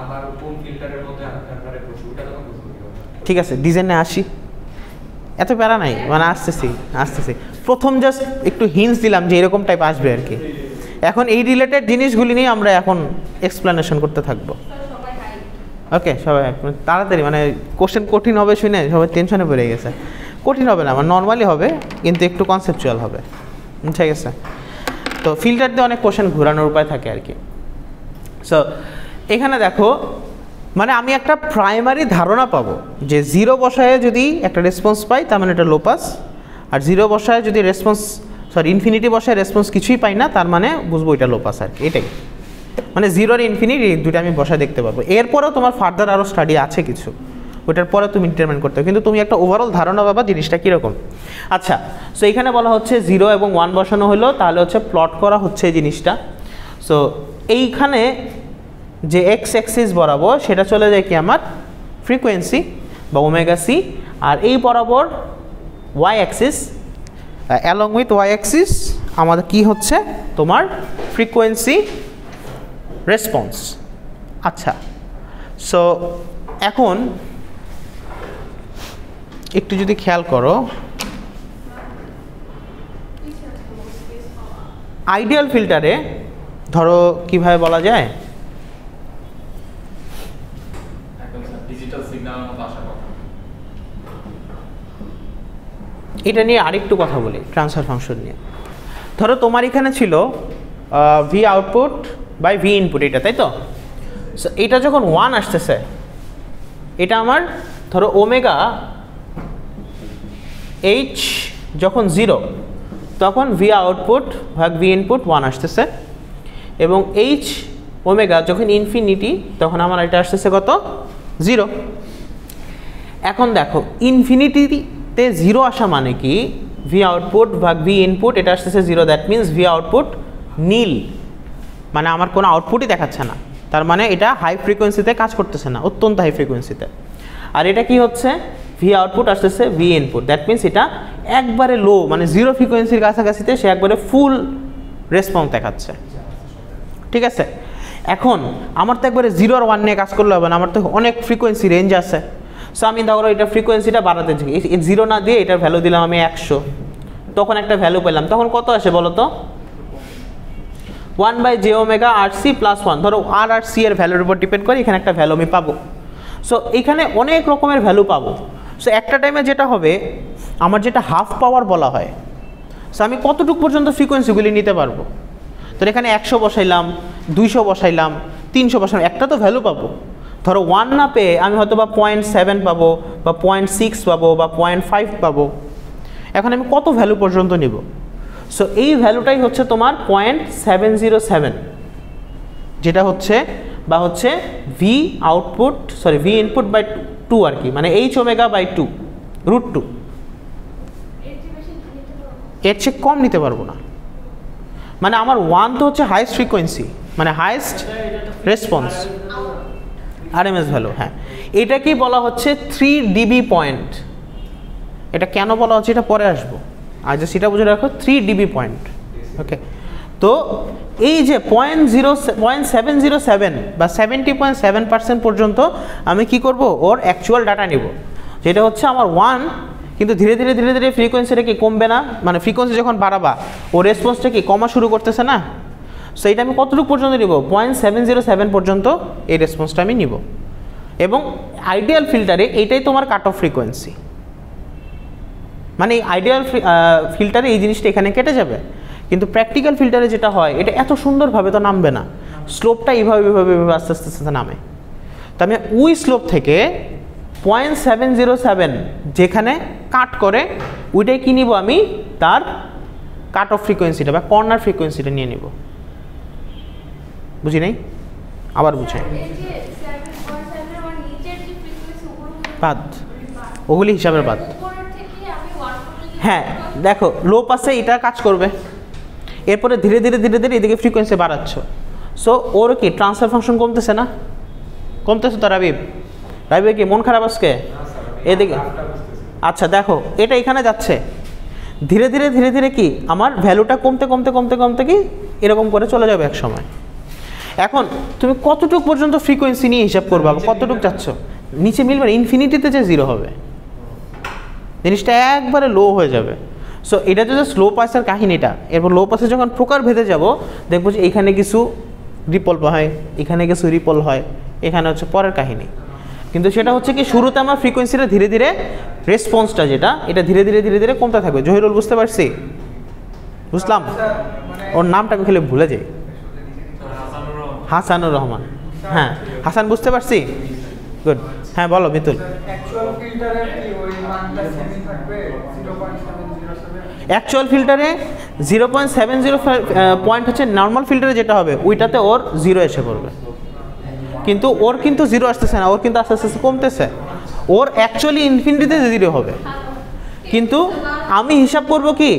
আমার কোন ফিল্টারের মধ্যে আপনারে প্রশ্নটা তখন বুঝবো কি হচ্ছে। ঠিক আছে ডিজাইনে আসি, এত প্যারা নাই, মানে আসতেছি আসতেছি। প্রথম জাস্ট একটু হিন্টস দিলাম যে এরকম টাইপ আসবে আর কি। এখন এই রিলেটেড জিনিসগুলি নিয়ে আমরা এখন এক্সপ্লেনেশন করতে থাকবো। ওকে সবাই তাড়াতাড়ি, মানে কোশ্চেন কঠিন হবে শুনে সবাই টেনশনে পড়ে গেছে। কঠিন হবে না, আমার নর্মালি হবে কিন্তু একটু কনসেপচুয়াল হবে, ঠিক আছে? তো ফিল্টার দিয়ে অনেক কোশ্চেন ঘোরানোর উপায় থাকে আর কি। সো এখানে দেখো, মানে আমি একটা প্রাইমারি ধারণা পাবো যে 0 বসায় যদি একটা রেসপন্স পাই তার মানে এটা লো পাস, আর 0 বসায় যদি রেসপন্স ইনফিনিটি বসায় রেসপন্স কিছুই পাই না তার মানে বুঝবো এটা লো পাস আর কি। এটাই মানে 0 আর ইনফিনিটি এই দুটো আমি বসায় দেখতে পারবো। এরপরেও তোমার ফার্দার আরও স্টাডি আছে কিছু, ওটার পরে তুমি ডিটারমাইন করতে হবে, কিন্তু তুমি একটা ওভারঅল ধারণা পাবা জিনিসটা কীরকম। আচ্ছা সো এখানে বলা হচ্ছে 0 এবং 1 বসানো হলো, তাহলে হচ্ছে প্লট করা হচ্ছে এই জিনিসটা। সো এইখানে যে এক্স অ্যাক্সিস বরাবর সেটা চলে যায় কি আমার ফ্রিকোয়েন্সি বা ওমেগা সি, আর এই বরাবর Y axis along with Y axis আমাদের কি হচ্ছে তোমার ফ্রিকোয়েন্সি রেসপন্স। আচ্ছা সো এখন একটু যদি খেয়াল করো, আইডিয়াল ফিল্টারে ধরো কিভাবে বলা যায়, এটা নিয়ে আরেকটু কথা বলি, ট্রান্সফার ফাংশন নিয়ে। ধরো তোমার এখানে ছিল V output by V input, এটা তাই তো? সো এটা যখন 1 আসতেছে, এটা আমার ধরো ওমেগা এইচ যখন 0 তখন ভি আউটপুট ভাগ ভি ইনপুট 1 আসতেছে, এবং এইচ ওমেগা যখন ইনফিনিটি তখন আমার এটা আসতেছে কত 0। এখন দেখো ইনফিনিটিতে 0 আসা মানে কি, ভি আউটপুট ভাগ ভি ইনপুট এটা আসতেছে 0, দ্যাট মিনস ভি আউটপুট নীল, মানে আমার কোনো আউটপুটই দেখাচ্ছে না, তার মানে এটা হাই ফ্রিকোয়েন্সিতে কাজ করতেছে না, অত্যন্ত হাই ফ্রিকোয়েন্সিতে। আর এটা কি হচ্ছে, ভি আউটপুট আসতেছে ভি ইনপুট, দ্যাট মিনস এটা একবারে লো, মানে 0 ফ্রিকোয়েন্সির কাছাকাছিতে সে একবারে ফুল রেসপন্স দেখাচ্ছে, ঠিক আছে? এখন আমার তো একবারে 0 আর 1 নিয়ে কাজ করলে হবে না, আমার তো অনেক ফ্রিকোয়েন্সি রেঞ্জ আছে। সো আমি ধরো এটা ফ্রিকোয়েন্সিটা বাড়াতে চাই, 0 না দিয়ে এটার ভ্যালু দিলাম আমি 100, তখন একটা ভ্যালু পেলাম, তখন কত আসে বলো তো, 1/j omega R C plus 1। ধরো আর আর সি এর ভ্যালুর উপর ডিপেন্ড করে এখানে একটা ভ্যালু আমি পাবো। সো এখানে অনেক রকমের ভ্যালু পাবো। সো একটা টাইমে যেটা হবে, আমার যেটা হাফ পাওয়ার বলা হয়, সো আমি কতটুকু পর্যন্ত ফ্রিকোয়েন্সিগুলি নিতে পারবো। তো এখানে 100 বসাইলাম, 200 বসাইলাম, 300 বসাইলাম, একটা তো ভ্যালু পাবো। ধরো 1 না পেয়ে আমি হয়তো বা 0.7 পাবো বা 0.6 পাবো বা 0.5 পাবো। এখন আমি কত ভ্যালু পর্যন্ত নিব? সো এই ভ্যালুটাই হচ্ছে তোমার 0.707, যেটা হচ্ছে বা হচ্ছে V output V input by 2 আর কি, মানে এইচ ওমেগা বাই 2 √2। এর চেয়ে কম নিতে পারবো না, মানে আমার 1 তো হচ্ছে হাইয়েস্ট ফ্রিকোয়েন্সি, মানে হাইয়েস্ট রেসপন্স আরএমএস ভ্যালু। হ্যাঁ, এটাকেই বলা হচ্ছে 3 dB পয়েন্ট। এটা কেন বলা হচ্ছে এটা পরে আসবো, আজ সেটা বুঝে রাখো, 3 dB পয়েন্ট। ওকে, তো এই যে 0.707 বা 70.7% পর্যন্ত আমি কি করব, ওর অ্যাকচুয়াল ডাটা নিব, যেটা হচ্ছে আমার 1, কিন্তু ধীরে ধীরে ধীরে ধীরে ফ্রিকোয়েন্সিটা কি কমবে না, মানে ফ্রিকোয়েন্সি যখন বাড়াবা ও রেসপন্সটা কি কমা শুরু করতেছে না। সো এটা আমি কতটুকু পর্যন্ত নিব, 0.707 পর্যন্ত এই রেসপন্সটা আমি নিব। এবং আইডিয়াল ফিল্টারে এইটাই তোমার কাট অফ ফ্রিকোয়েন্সি, মানে আইডিয়াল ফিল্টারে এই জিনিসটা এখানে কেটে যাবে, কিন্তু প্র্যাকটিক্যাল ফিল্টারে যেটা হয় এটা এত সুন্দরভাবে তো নামবে না, স্লোপটা এইভাবে এইভাবে আস্তে আস্তে আস্তে নামে। তো আমি ওই স্লোপ থেকে 0.707 যেখানে কাট করে ওইটাই কি নিব আমি, তার কাট অফ ফ্রিকোয়েন্সিটা বা কর্নার ফ্রিকোয়েন্সিটা নিয়ে নিব। বুঝি নাই, আবার বুঝাই। বাদ, ওগুলি হিসাবের বাদ। হ্যাঁ দেখো লো পাসে এটা কাজ করবে, এরপরে ধীরে ধীরে ধীরে ধীরে এদিকে ফ্রিকোয়েন্সি বাড়াচ্ছ, সো ওর কি ট্রান্সফার ফাংশন কমতেছে না? কমতেছে তো রাবিব? রাবিব কি মন খারাপ আজকে? এদিকে আচ্ছা দেখো এটা এখানে যাচ্ছে, ধীরে ধীরে ধীরে ধীরে কি আমার ভ্যালুটা কমতে কমতে কমতে কমতে কি এরকম করে চলে যাবে এক সময়। এখন তুমি কতটুকু পর্যন্ত ফ্রিকোয়েন্সি নিয়ে হিসাব করবা, কতটুকু যাচ্ছ, নিচে মিলবে না, ইনফিনিটিতে যে জিরো হবে, জিনিসটা একবারে লো হয়ে যাবে। সো এটা তো জাস্ট লো পাসের কাহিনীটা। এরপর লো পাসে যখন প্রকার ভেদে যাব দেখবো যে এইখানে কিছু রিপল হয়, এখানে কিছু রিপল হয়, এখানে হচ্ছে পরের কাহিনী। কিন্তু সেটা হচ্ছে কি শুরুতে আমার ফ্রিকোয়েন্সিটা ধীরে ধীরে রেসপন্সটা যেটা এটা ধীরে ধীরে ধীরে ধীরে কমতে থাকবে। জহিরুল বুঝতে পারছি? বুঝলাম, ওর নামটা আমি খেলে ভুলে যাই। হাসানুর রহমান, হ্যাঁ হাসান বুঝতে পারছি, গুড। হ্যাঁ বলো মিতুল। অ্যাকচুয়াল ফিল্টারে 0.705 পয়েন্ট হচ্ছে নর্মাল ফিল্টারে যেটা হবে ওইটাতে ওর জিরো এসে পড়বে, কিন্তু ওর কিন্তু জিরো আসতেছে না, ওর কিন্তু আস্তে আস্তে কমতেছে, ওর অ্যাকচুয়ালি ইনফিনিটিতে জিরো হবে। কিন্তু আমি হিসাব করব কি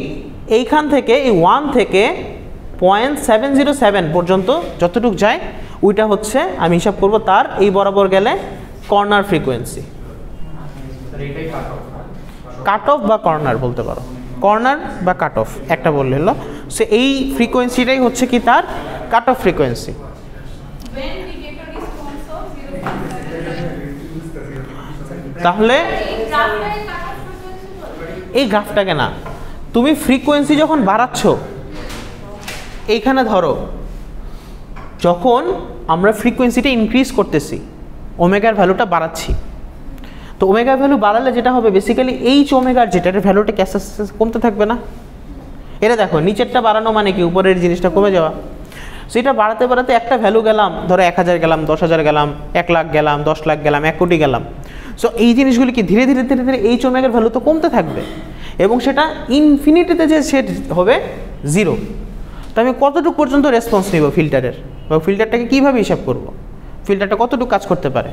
এইখান থেকে এই 1 থেকে 0.707 পর্যন্ত যতটুকু যায় ওইটা হচ্ছে আমি হিসাব করব তার এই বরাবর গেলে কর্নার ফ্রিকোয়েন্সি। কাট অফ বা কর্নার বলতে পারো, কর্নার বা কাট অফ একটা বললে হলো। সো এই ফ্রিকোয়েন্সিটাই হচ্ছে কি তার কাট অফ ফ্রিকোয়েন্সি। তাহলে এই গ্রাফটাকে না, তুমি ফ্রিকোয়েন্সি যখন বাড়াচ্ছ এইখানে ধরো যখন আমরা ফ্রিকোয়েন্সিটা ইনক্রিজ করতেছি ওমেগার ভ্যালুটা বাড়াচ্ছি, তো ওমেগার ভ্যালু বাড়ালে যেটা হবে বেসিক্যালি এইচ ওমেগার যেটা এর ভ্যালুটা আস্তে আস্তে কমতে থাকবে না? এটা দেখো নিচেরটা বাড়ানো মানে কি উপরের জিনিসটা কমে যাওয়া। সেটা বাড়াতে বাড়াতে একটা ভ্যালু গেলাম, ধরো 1000 গেলাম, 10,000 গেলাম, 1 লাখ গেলাম, 10 লাখ গেলাম, 1 কোটি গেলাম। সো এই জিনিসগুলি কি ধীরে ধীরে ধীরে ধীরে এইচ ওমেগার ভ্যালু তো কমতে থাকবে এবং সেটা ইনফিনিটিতে যে সেট হবে জিরো। তো আমি কতটুকু পর্যন্ত রেসপন্স নিব ফিল্টারের, বা ফিল্টারটাকে কীভাবে হিসাব করব, ফিল্টারটা কতটুকু কাজ করতে পারে।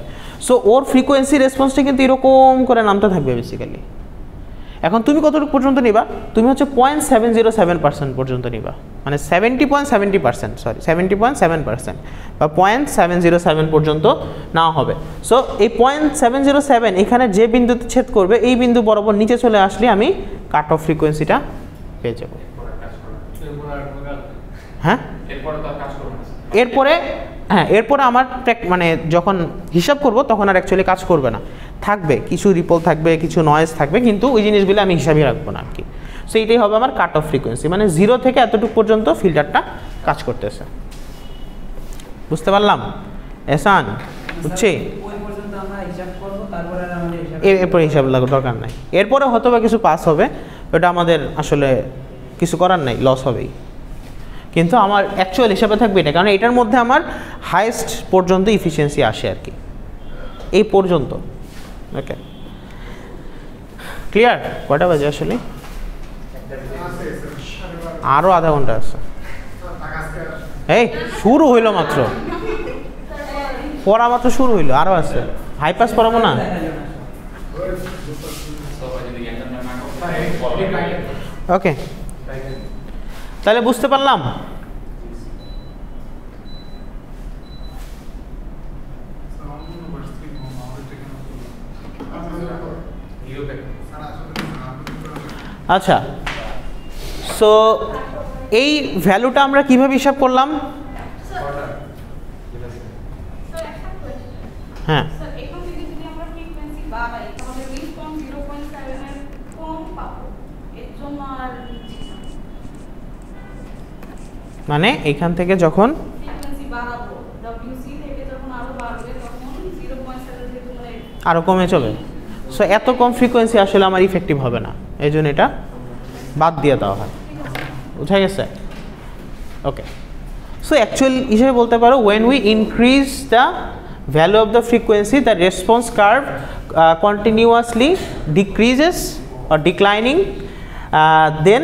সো ওর ফ্রিকোয়েন্সি রেসপন্সটা কিন্তু এরকম করে নামতে থাকবে বেসিক্যালি। এখন তুমি কতটুকু পর্যন্ত নিবা, তুমি হচ্ছে 0.707% পর্যন্ত নিবা, মানে 70.70%, সরি 70.7% বা 0.707 পর্যন্ত নেওয়া হবে। সো এই 0.707 এখানে যে বিন্দুতে ছেদ করবে এই বিন্দু বরাবর নিচে চলে আসলে আমি কাট অফ ফ্রিকোয়েন্সিটা পেয়ে যাব। হ্যাঁ এরপরে হ্যাঁ এরপরে আমার মানে যখন হিসাব করব তখন আর অ্যাকচুয়ালি কাজ করবে না, থাকবে কিছু রিপল থাকবে, কিছু নয়েজ থাকবে, কিন্তু ওই জিনিসগুলো আমি হিসাবই রাখবো না আর কি। সো এইটাই হবে আমার কাট অফ ফ্রিকোয়েন্সি, মানে 0 থেকে এতটুকু পর্যন্ত ফিল্টারটা কাজ করতেছে। বুঝতে পারলাম এহসান? বুঝছি? এরপরে হিসাব দরকার নাই, এরপরে হয়তো বা কিছু পাস হবে, ওটা আমাদের আসলে কিছু করার নাই, লস হবেই, কিন্তু আমার অ্যাকচুয়াল হিসাবে থাকবে এটা, কারণ এটার মধ্যে আমার হাইয়েস্ট পর্যন্ত ইফিসিয়েন্সি আসে আর কি, এই পর্যন্ত। Okay clear? কয়টা বাজে আসলে? আরও আধা ঘন্টা আছে। এই শুরু হইল মাত্র, পড়া মাত্র শুরু হইলো, আরও আছে। হাই পাস পড়াবো না? ওকে তাহলে বুঝতে পারলাম। আচ্ছা সো এই ভ্যালুটা আমরা কিভাবে হিসাব করলাম? হ্যাঁ মানে এইখান থেকে যখন আরো কমে চলে, সো এত কম ফ্রিকোয়েন্সি আসলে আমার ইফেক্টিভ হবে না, এই জন্য এটা বাদ দিয়ে দেওয়া হয়। বুঝা গেছে? ওকে সো অ্যাকচুয়াল হিসেবে বলতে পারো when we increase the value of the frequency the response curve continuously decreases or declining, then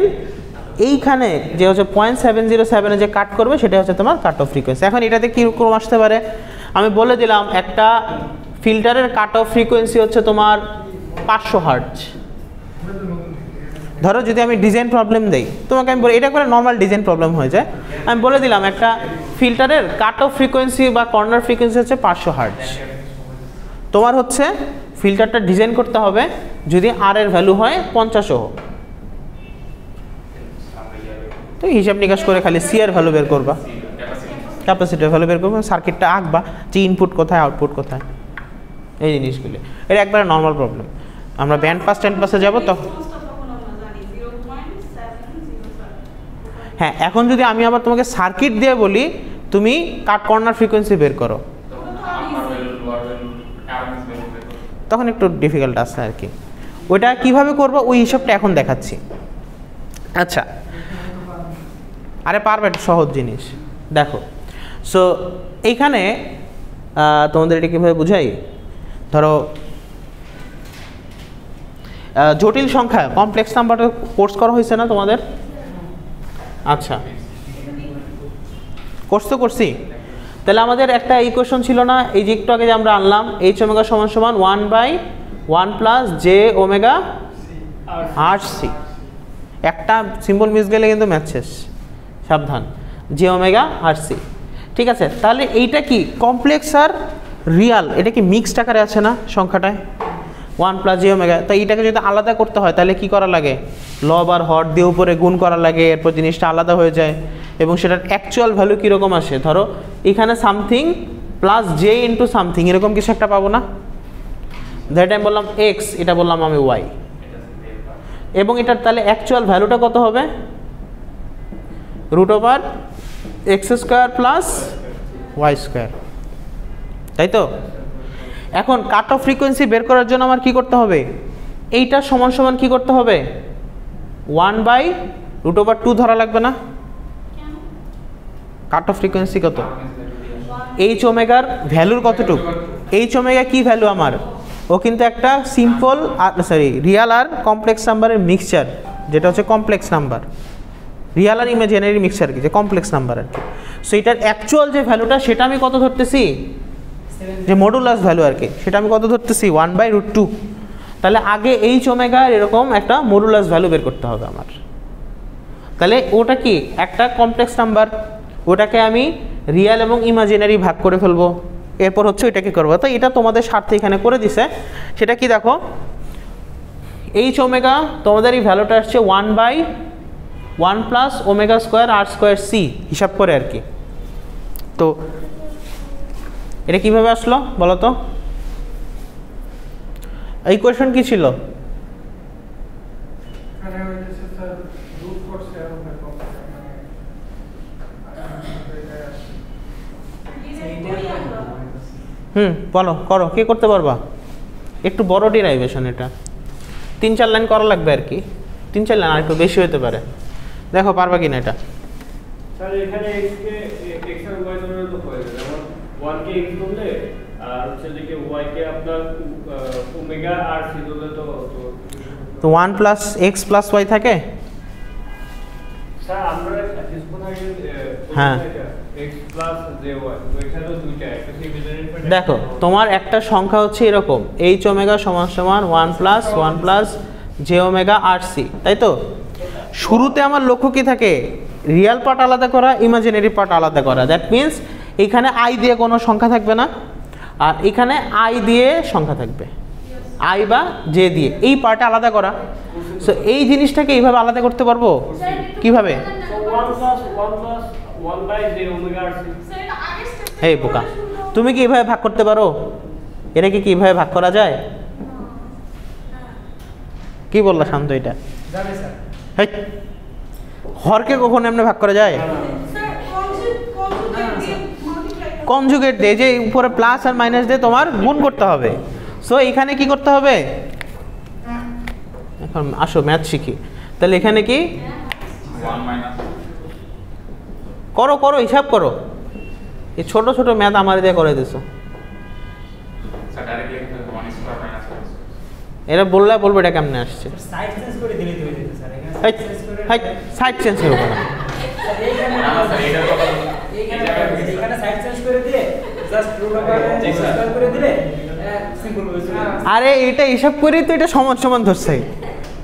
এইখানে যে হচ্ছে 0.707 যে কাট করবে সেটা হচ্ছে তোমার কাট অফ ফ্রিকোয়েন্সি। এখন এটাতে কীরকম আসতে পারে আমি বলে দিলাম, একটা ফিল্টারের কাট অফ ফ্রিকোয়েন্সি হচ্ছে তোমার 500 হার্টজ। ধরো যদি আমি ডিজাইন প্রবলেম দেই তোমাকে, আমি বলি এটা করে নর্মাল ডিজাইন প্রবলেম হয়ে যায়, আমি বলে দিলাম একটা ফিল্টারের কাট অফ ফ্রিকোয়েন্সি বা কর্নার ফ্রিকোয়েন্সি হচ্ছে 500 হার্টজ। তোমার হচ্ছে ফিল্টারটা ডিজাইন করতে হবে যদি আর এর ভ্যালু হয় 50 ওহম। তো হিসাব নিকাশ করে খালি সি এর ভ্যালু বের করবা, ক্যাপাসিটির ভ্যালু বের করবা, সার্কিটটা আঁকবা যে ইনপুট কোথায় আউটপুট কোথায়, এই জিনিসগুলি। এটা একবারে নর্মাল প্রবলেম। আমরা ব্যান্ড পাস টেন পাসে যাবো তখন। হ্যাঁ, এখন যদি আমি আবার তোমাকে সার্কিট দিয়ে বলি তুমি কাট কর্নার ফ্রিকোয়েন্সি বের করো, তখন একটু ডিফিকাল্ট আসছে আর কি। ওইটা কিভাবে করবো ওই হিসাবটা এখন দেখাচ্ছি। আচ্ছা, আরে পারবে, সহজ জিনিস দেখো। সো এইখানে তোমাদের এটা কীভাবে বুঝাই, ধরো জটিল সংখ্যা কমপ্লেক্স নাম্বারটা কোর্স করা হয়েছে না তোমাদের? আচ্ছা, কোর্স তো করছি। তাহলে আমাদের একটা ইকুয়েশন ছিল না, এই যে একটু আগে যে আমরা আনলাম, এইচ ওমেগা সমান সমান 1/1 plus J omega R C. একটা সিম্বল মিস গেলে কিন্তু ম্যাথ শেষ, সাবধান। জে ওমেগা আর সি, ঠিক আছে। তাহলে এইটা কি কমপ্লেক্স আর রিয়াল, এটা কি মিক্সড আকারে আছে না সংখ্যাটায় 1 প্লাস জে ওমেগা। তাই এইটাকে যদি আলাদা করতে হয় তাহলে কি করা লাগে, লব আর হর দিয়ে উপরে গুণ করা লাগে, এরপর জিনিসটা আলাদা হয়ে যায় এবং সেটার অ্যাকচুয়াল ভ্যালু কীরকম আসে। ধরো এখানে something plus J into something এরকম কিছু একটা পাবো না, দ্যাট আমি বললাম এক্স, এটা বললাম আমি ওয়াই, এবং এটার তাহলে অ্যাকচুয়াল ভ্যালুটা কত হবে, √x² প্লাস ওয়াই স্কোয়ার, তাই তো। এখন কাট অফ ফ্রিকোয়েন্সি বের করার জন্য আমার কি করতে হবে, এইটা সমান সমান কি করতে হবে 1/√2 ধরা লাগবে না? কাট অফ ফ্রিকোয়েন্সি কত, এইচ ওমেগার ভ্যালুর কতটুকু, এইচ ওমেগা কি ভ্যালু আমার, ও কিন্তু একটা সিম্পল রিয়াল আর কমপ্লেক্স নাম্বারের মিক্সচার, যেটা হচ্ছে কমপ্লেক্স নাম্বার, রিয়াল আর ইমাজিনারি মিক্সচার কি যে কমপ্লেক্স নাম্বার আর কি। সো এটার অ্যাকচুয়াল যে ভ্যালুটা সেটা আমি কত ধরতেছি, যে মডুলাস ভ্যালু আর কি, সেটা আমি কত ধরতেছি 1/√2। তাহলে আগে এইচ ওমেগার এরকম একটা মডুলাস ভ্যালু বের করতে হবে আমার। তাহলে ওটা কি একটা কমপ্লেক্স নাম্বার, ওটাকে আমি রিয়াল এবং ইমাজিনারি ভাগ করে ফেলবো, এরপর হচ্ছে ওইটাকে করবো। তো এটা তোমাদের স্বার্থে এখানে করে দিছে। সেটা কি দেখো, এইচ ওমেগা তোমাদের এই ভ্যালুটা আসছে 1/1 প্লাস ওমেগা স্কোয়ার আর স্কোয়ার সি হিসাব করে আর কি। তো এটা কিভাবে আসলো বলো তো, এই কোয়েশন কি ছিল, বলো করো, কে করতে পারবা, একটু বড় ডিরাইভেশন, এটা 3-4 লাইন করা লাগবে আর কি, 3-4 লাইন আর একটু বেশি হতে পারে, দেখো পারবা কিনা এটা। স্যার এখানে x কে x আর y ধরে তো হয়ে যাবে, যেমন 1 কে x ধরলে আর হচ্ছে যে y কে আপনার ওমেগা আর সি ধরলে তো 1 প্লাস x প্লাস y থাকে। স্যার আমরা ডিসপোজ আগে হ্যাঁ x প্লাস jy, তো এখানে তো দুইটা, একটা ইমাজিনারি পার্ট। দেখো তোমার একটা সংখ্যা হচ্ছে এরকম এইচ ওমেগা সমান সমান 1 plus J omega R C, তাই তো। শুরুতে আমার লক্ষ্য কি থাকে, রিয়াল পার্ট আলাদা করা, ইমাজিনারি পার্ট আলাদা করা। দ্যাট মিনস এখানে আই দিয়ে কোনো সংখ্যা থাকবে না, আর এখানে আই দিয়ে সংখ্যা থাকবে, আই বা জে দিয়ে, এই পার্টটা আলাদা করা। সো এই জিনিসটাকে এইভাবে আলাদা করতে পারবো কিভাবে, 1+1/j ওমেগা আর সি। এই বোকা, তুমি কি এইভাবে ভাগ করতে পারো, এটাকে কি এইভাবে ভাগ করা যায়, কি বললা শান্ত, এটা জানি স্যার, হেই, হরকে কখনো এমনি ভাগ করা যায়, কনজুগেট দিয়ে, যে উপরে প্লাস আর মাইনাস দিয়ে তোমার গুণ করতে হবে। সো এখানে কি করতে হবে, এখন আসো ম্যাথ শিখি। তাহলে এখানে কি করো করো হিসাব করো, এই ছোট ছোট ম্যাথ আমার দিয়ে করে দিছো, এরা বললে বলবো এটা কেমনে আসছে, সাইড চেঞ্জ করে দিলেই তো হয়ে যেত স্যার, এখানে সাইড চেঞ্জ করবো না। আরে এটা হিসাব করে তো এটা সমান সমান ধরছে,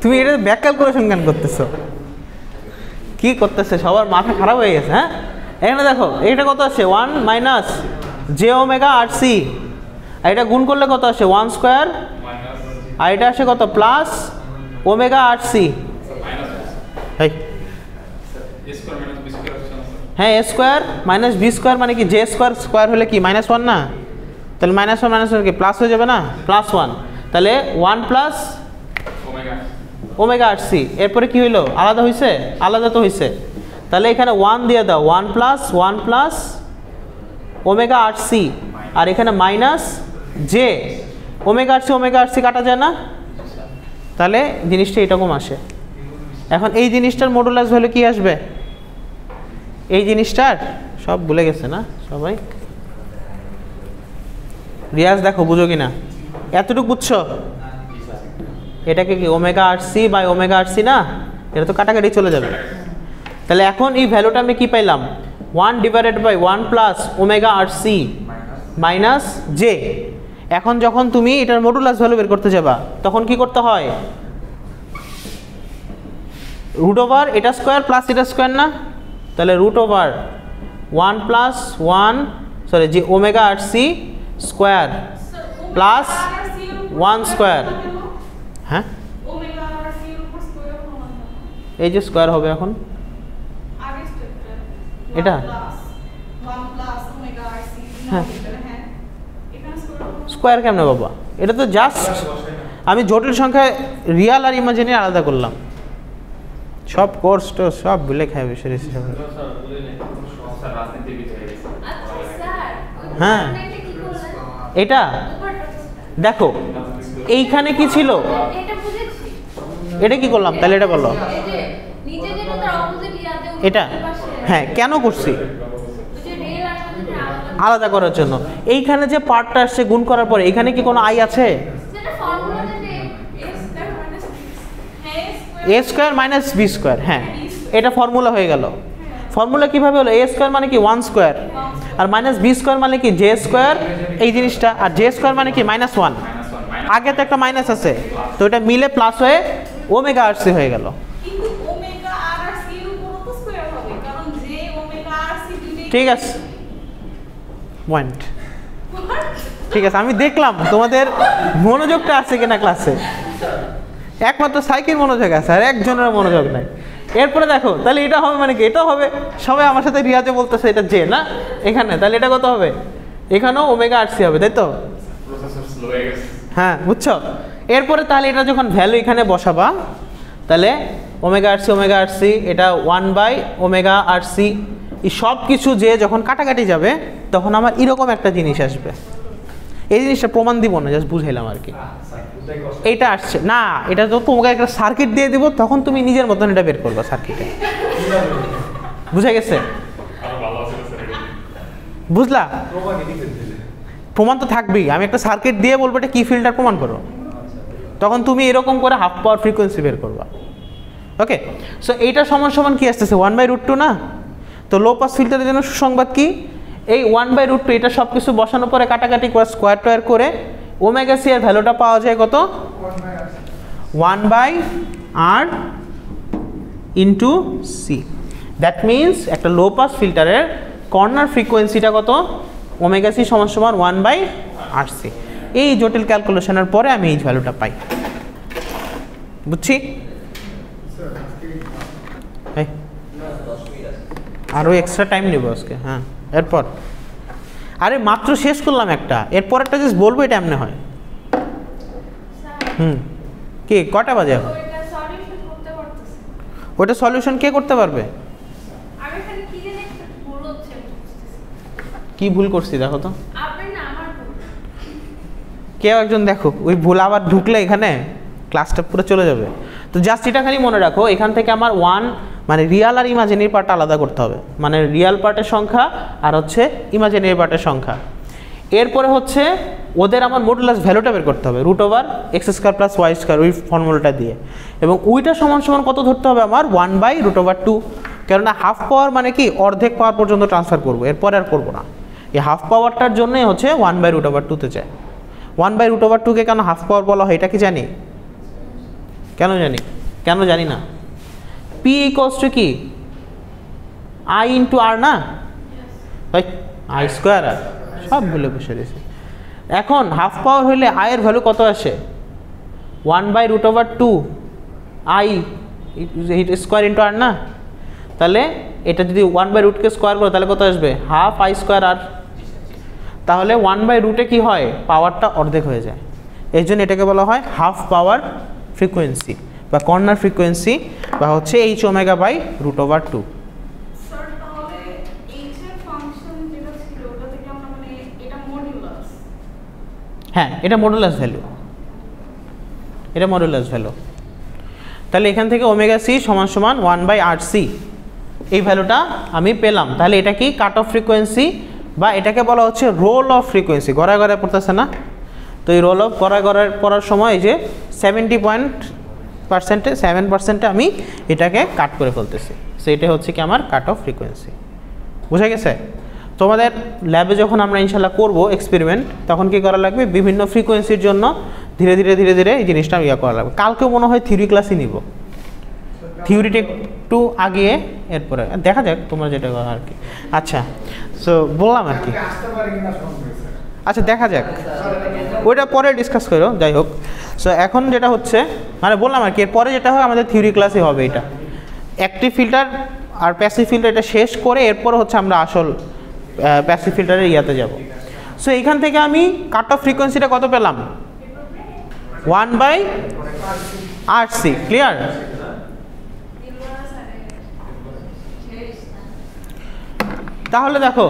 তুমি এটা ব্যাক ক্যালকুলেশন কেন করতেছো, কি করতেছে, সবার মাথা খারাপ হয়ে গেছে। হ্যাঁ এখানে দেখো এটা কত আসে 1 minus J omega R C, আর এটা গুণ করলে কত আসে 1 স্কোয়ার, আর এটা আসে কত প্লাস ওমেগা আর সি। হ্যাঁ এ স্কোয়ার মাইনাস বি স্কোয়ার মানে কি জে স্কোয়ার স্কোয়ার হলে কি -1 না, তাহলে -1 কি প্লাস হয়ে যাবে না, +1, তাহলে 1 প্লাস ওমেগা আর সি। এরপরে কি হইলো আলাদা হয়েছে, আলাদা তো হয়েছে, তাহলে এখানে 1 দিয়ে দাও 1 প্লাস ওমেগা আর সি, আর এখানে minus J omega R C কাটা যায় না, তাহলে জিনিসটা এরকম আসে। এখন এই জিনিসটার মডুলাস ভ্যালু কি আসবে, এই জিনিসটার সব ভুলে গেছে না সবাই, রিয়াজ দেখো বুঝো কিনা, এতটুকু বুঝছো, এটাকে কি omega R C by omega R C না, এটা তো কাটাকাটি চলে যাবে। তাহলে এখন এই ভ্যালুটা আমি কি পাইলাম 1 divided by 1 plus omega R C minus J. এখন যখন তুমি এটার মডুলাস ভ্যালু বের করতে যাবা তখন কি করতে হয়, রুট ওভার এটা স্কোয়ার প্লাস এটা স্কোয়ার না, তাহলে রুট ওভার 1 প্লাস 1 সরি যে omega R C square plus 1 square. হ্যাঁ এই যে স্কোয়ার হবে এখন এটা, হ্যাঁ স্কোয়ার কেমনে বাবা, এটা তো জাস্ট আমি জটিল সংখ্যায় রিয়াল আর ইমাজিনারি আলাদা করলাম, সব কোর্স তো সব ভুলে খাইবে সেরে। হ্যাঁ এটা দেখো এইখানে কি ছিল, এটা কি করলাম তাহলে এটা বলো, এটা হ্যাঁ কেন করছি আলাদা করার জন্য। এইখানে যে পার্টটা আসছে গুণ করার পরে এখানে কি কোনো আই আছে, এ স্কোয়ার মাইনাস বি স্কোয়ার, হ্যাঁ এটা ফর্মুলা হয়ে গেল। ফর্মুলা কিভাবে হলো, এ স্কোয়ার মানে কি 1 স্কোয়ার আর মাইনাস বি স্কোয়ার মানে কি জে স্কোয়ার এই জিনিসটা, আর জে স্কোয়ার মানে কি -1, আগে তো একটা মাইনাস আছে তো এটা মিলে প্লাস হয়ে ওমেগা আর সি হয়ে গেল। ঠিক আছে পয়েন্ট, ঠিক আছে আমি দেখলাম তোমাদের মনোযোগটা আছে কিনা ক্লাসে, একমাত্র সাইকের মনোযোগ আছে আর একজনের মনোযোগ নাই। এরপরে দেখো তাহলে এটা হবে মানে কি, এটা হবে সবাই আমার সাথে রিয়াজে বলতেছে এটা জে না এখানে, তাহলে এটা কত হবে, এখানেও ওমেগা আর সি হবে তাই তো, হ্যাঁ বুঝছো। এরপরে তাহলে এটা যখন ভ্যালু এখানে বসাবা তাহলে ওমেগা আর সি এটা 1 বাই ওমেগা আর সি, এই সব কিছু যে যখন কাটাকাটি যাবে তখন আমার এরকম একটা জিনিস আসবে। এই জিনিসটা প্রমাণ দিব না, জাস্ট বুঝাইলাম আর কি। এইটা আসছে না, এটা তো তোমাকে একটা সার্কিট দিয়ে দিব তখন তুমি নিজের মতন এটা বের করবা সার্কিটে, বুঝা গেছে, বুঝলা? প্রমাণ তো থাকবেই, আমি একটা সার্কিট দিয়ে বলবো এটা কি ফিল্টার প্রমাণ করো, তখন তুমি এরকম করে হাফ পাওয়ার ফ্রিকোয়েন্সি বের করবা। ওকে, সো এইটা সমান সমান কি আসতেছে 1/√2 না, তো লো পাস ফিল্টারের জন্য সুসংবাদ কি, এই 1/√2 এটা সব কিছু বসানোর পরে কাটাকাটি করে স্কোয়ার টোয়ার করে ওমেগা সি এর ভ্যালুটা পাওয়া যায় কত 1/r into C. That means একটা লো পাস ফিল্টারের কর্নার ফ্রিকোয়েন্সিটা কত ওমেগা সি সমান সমান 1/rc। এই জটিল ক্যালকুলেশনের পরে আমি এই ভ্যালুটা পাই, বুঝছি? আরও এক্সট্রা টাইম নেব আজকে। হ্যাঁ এরপর আরে মাত্র শেষ করলাম একটা, এরপর একটা জাস্ট বলবো এটা এমনি হয়। কি কটা বাজে এখন? ওটা সলিউশন কে করতে পারবে? কি ভুল করছি দেখো তো, কেউ একজন দেখো, ওই ভুল আবার ঢুকলে এখানে ক্লাসটা পুরো চলে যাবে। তো জাস্ট এটা খালি মনে রাখো, এখান থেকে আমার মানে রিয়াল আর ইমাজিনারি পার্ট আলাদা করতে হবে, মানে রিয়াল পার্টের সংখ্যা আর হচ্ছে ইমাজিনারি পার্টের সংখ্যা। এরপরে হচ্ছে ওদের আমার মডুলাস ভ্যালুটা বের করতে হবে, √(x² + y² ওই ফর্মুলাটা দিয়ে। এবং ওইটা সমান সমান কত ধরতে হবে আমার 1/√2, কেননা হাফ পাওয়ার মানে কি অর্ধেক পাওয়ার পর্যন্ত ট্রান্সফার করবো, এরপরে আর করবো না। এই হাফ পাওয়ারটার জন্যই হচ্ছে 1/√2তে যায়। 1/√2কে কেন হাফ পাওয়ার বলা হয় এটা কি জানি? কেন জানি? কেন জানি না? P = কি I × R না, I স্কোয়ার আর সব ভুলে বসে দিয়েছি। এখন হাফ পাওয়ার হইলে I এর ভ্যালু কত আসে? 1/√2 I স্কোয়ার × R না, তাহলে এটা যদি 1/√কে স্কোয়ার করো তাহলে কত আসবে? Half I square R। তাহলে 1/√এ কি হয়? পাওয়ারটা অর্ধেক হয়ে যায়, এই জন্য এটাকে বলা হয় হাফ পাওয়ার ফ্রিকোয়েন্সি বা কর্নার ফ্রিকোয়েন্সি, বা হচ্ছে H⍵/√2। হ্যাঁ, এটা মডুলাস ভ্যালু, এটা মডুলাস ভ্যালু। তাহলে এখান থেকে ওমেগা সি সমান সমান 1/RC, এই ভ্যালুটা আমি পেলাম। তাহলে এটা কি কাট অফ ফ্রিকোয়েন্সি, বা এটাকে বলা হচ্ছে রোল অফ ফ্রিকোয়েন্সি। গড়ায় গড়ায় পড়তেছে না, তো এই রোল অফ গড়ায় গড়ায় পড়ার সময় এই যে 7% আমি এটাকে কাট করে ফেলতেছি, সো এটা হচ্ছে কি আমার কাট অফ ফ্রিকোয়েন্সি। বুঝা গেছে? তোমাদের ল্যাবে যখন আমরা ইনশাল্লাহ করব এক্সপেরিমেন্ট, তখন কি করা লাগবে? বিভিন্ন ফ্রিকোয়েন্সির জন্য ধীরে ধীরে ধীরে ধীরে এই জিনিসটা করা লাগবে। কালকেও মনে হয় থিওরি ক্লাসই নিব, থিওরিটা একটু আগিয়ে এরপরে দেখা যাক তোমরা যেটা করো আর কি। আচ্ছা, সো বললাম আর কি, আচ্ছা দেখা যাক, ওইটা পরে ডিসকাস করো। যাই হোক, সো এখন যেটা হচ্ছে মানে বললাম আর কি, এরপরে যেটা হয় আমাদের থিওরি ক্লাসই হবে। এটা অ্যাক্টিভ ফিল্টার আর প্যাসিভ ফিল্টার এটা শেষ করে এরপর হচ্ছে আমরা আসল প্যাসিভ ফিল্টারের ইয়াতে যাব। সো এইখান থেকে আমি কাট অফ ফ্রিকোয়েন্সিটা কত পেলাম? 1/RC। ক্লিয়ার? তাহলে দেখো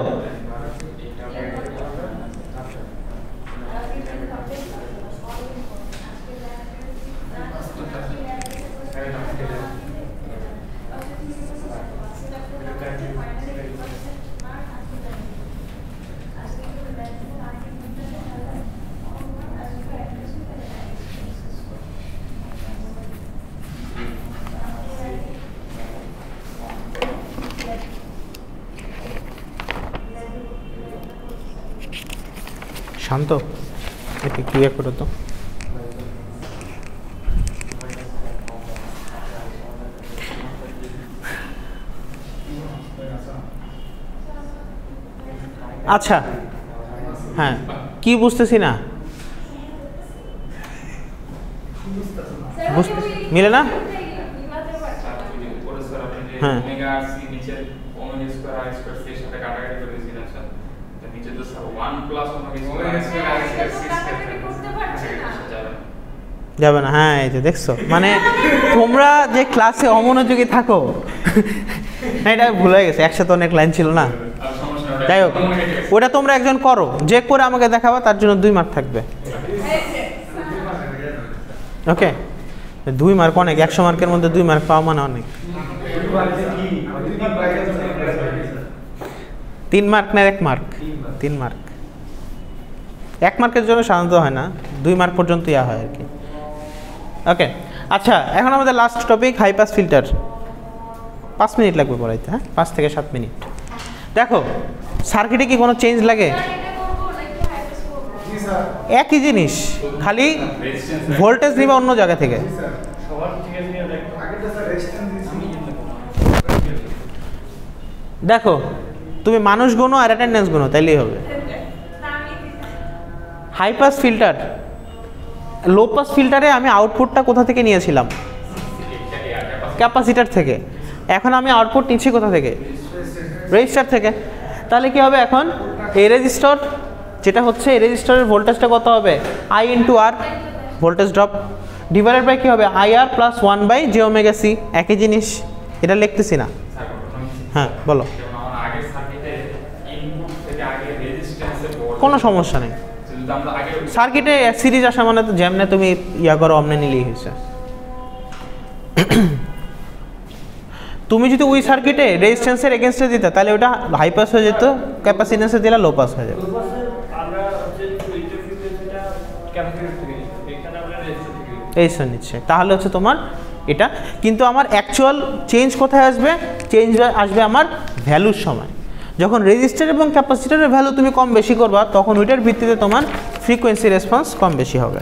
শান্ত, একে ক্লিয়ার করো তো। আচ্ছা, হ্যাঁ, কি বুঝতেছি না, মিলে না? হ্যাঁ, যাবে না। হ্যাঁ, এই যে দেখছো, মানে তোমরা যে ক্লাসে অমনোযোগী থাকো, এটা ভুল হয়ে গেছে, একসাথে অনেক লাইন ছিল না। যাই হোক, ওটা তোমরা একজন করো, যে করে আমাকে দেখাবা তার জন্য 2 মার্ক থাকবে। ওকে, 2 মার্ক অনেক, 100 মার্কের মধ্যে 2 মার্ক পাওয়া মানে অনেক। 3 মার্ক না 1 মার্ক? 3 মার্ক। 1 মার্কের জন্য সাধারণত হয় না, 2 মার্ক পর্যন্ত ইয়া হয় আর কি। ওকে, আচ্ছা, এখন আমাদের last topic high pass filter. 5 minute লাগবে পড়াইতে, হ্যাঁ, 5 থেকে 7 মিনিট। দেখো, সার্কিটে কি কোনো চেঞ্জ লাগে? একই জিনিস, খালি ভোল্টেজ নিবা অন্য জায়গা থেকে। দেখো, তুমি মানুষ গুনো আর অ্যাটেন্ডেন্স গুনো, তাইলেই হবে। High pass filter, low pass ফিল্টারে আমি আউটপুটটা কোথা থেকে নিয়েছিলাম? ক্যাপাসিটার থেকে। এখন আমি আউটপুট নিচ্ছি কোথা থেকে? রেজিস্টার থেকে। তাহলে কি হবে? এখন এই রেজিস্টার যেটা হচ্ছে, এই রেজিস্টারের ভোল্টেজটা কত হবে? I × R, voltage drop, divided by কি হবে? IR + 1/jωc। একই জিনিস, এটা লিখতেছি না। হ্যাঁ, বলো। কোনো সমস্যা নেই, সার্কিটে সিরিজ আসা মানে তো যেমনে তুমি ইয়া করো অমনে নিলেই হয়েছে। তুমি যদি ওই সার্কিটে রেজিস্ট্যান্সের এগেইনস্টে দিতে, তাহলে ওটা হাই পাস হয়ে যেত, ক্যাপাসিট্যান্সে দিলে লো পাস হয়ে যেত। রেজিস্ট্যান্স নিচ্ছে, তাহলে হচ্ছে তোমার এটা, কিন্তু আমার অ্যাকচুয়াল চেঞ্জ কোথায় আসবে? চেঞ্জ আসবে আমার ভ্যালুর সময়। যখন রেজিস্টার এবং ক্যাপাসিটরের ভ্যালু তুমি কম বেশি করবা তখন ওইটার ভিত্তিতে তোমার ফ্রিকোয়েন্সি রেসপন্স কম বেশি হবে।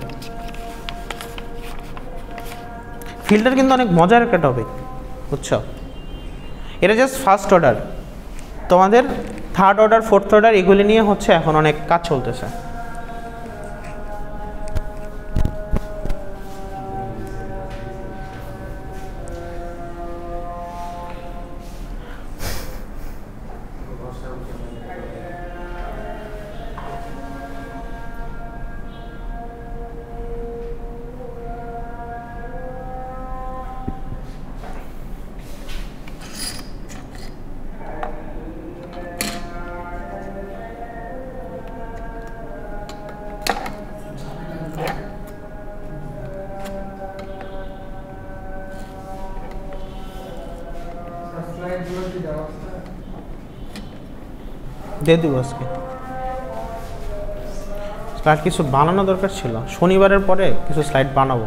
ফিল্টার কিন্তু অনেক মজার একটা টপিক, বুঝছো? এটা জাস্ট ফার্স্ট অর্ডার, তোমাদের থার্ড অর্ডার ফোর্থ অর্ডার এগুলি নিয়ে হচ্ছে এখন অনেক কাজ চলতেছে। দিয়ে দিব আজকে। স্লাইড কিছু বানানো দরকার ছিল, শনিবারের পরে কিছু স্লাইড বানাবো।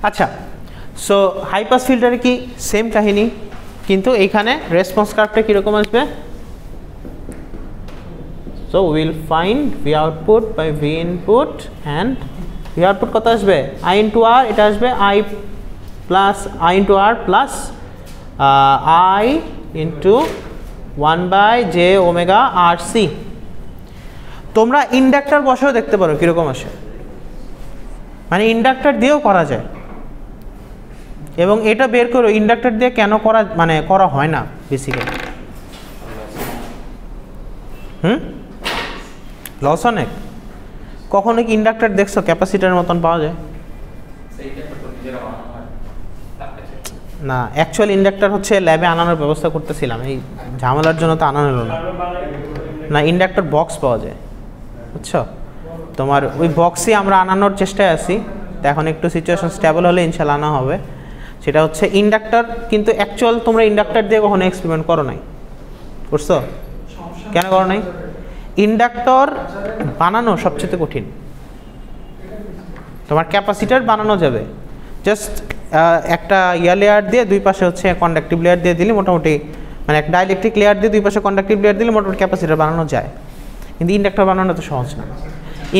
আচ্ছা, সো হাই পাস ফিল্টারে কি সেম কাহিনী, কিন্তু এইখানে রেসপন্স কার্ভটা কীরকম আসবে? So will find V output by V input and V output কত আসবে? আই ইন্টু আর, এটা আসবে I plus I into R plus I into 1/j omega R C. তোমরা ইন্ডাক্টর বসেও দেখতে পারো কীরকম আসে, মানে ইন্ডাক্টর দিয়েও করা যায়। এবং এটা বের করো ইন্ডাক্টর দিয়ে কেন করা, মানে করা হয় না বেসিক্যালি। লস অনেক। কখনো কি ইন্ডাক্টর দেখছো ক্যাপাসিটারের মতন পাওয়া যায়? না, অ্যাকচুয়াল ইন্ডাক্টর হচ্ছে ল্যাবে আনানোর ব্যবস্থা করতেছিলাম, এই ঝামেলার জন্য তো আনানো হলো না। না, ইন্ডাক্টর বক্স পাওয়া যায়, বুঝছো? তোমার ওই বক্সই আমরা আনানোর চেষ্টায় আছি, তো এখন একটু সিচুয়েশন স্টেবল হলে ইনশাল্লাহ আনা হবে। সেটা হচ্ছে ইন্ডাক্টর, কিন্তু অ্যাকচুয়াল তোমরা ইন্ডাক্টর দিয়ে কখনো এক্সপেরিমেন্ট করো নাই, করছো? কেন করো নাই? ইন্ডাক্টর বানানো সবচেয়ে কঠিন। তোমার ক্যাপাসিটার বানানো যাবে, জাস্ট একটা লেয়ার দিয়ে দুই পাশে হচ্ছে কন্ডাক্টিভ লেয়ার দিয়ে দিলে মোটামুটি, মানে একটা ডাইলেকট্রিক লেয়ার দিয়ে দুই পাশে কন্ডাক্টিভ লেয়ার দিলে মোটামুটি ক্যাপাসিটার বানানো যায়। কিন্তু ইন্ডাক্টর বানানো তো সহজ না।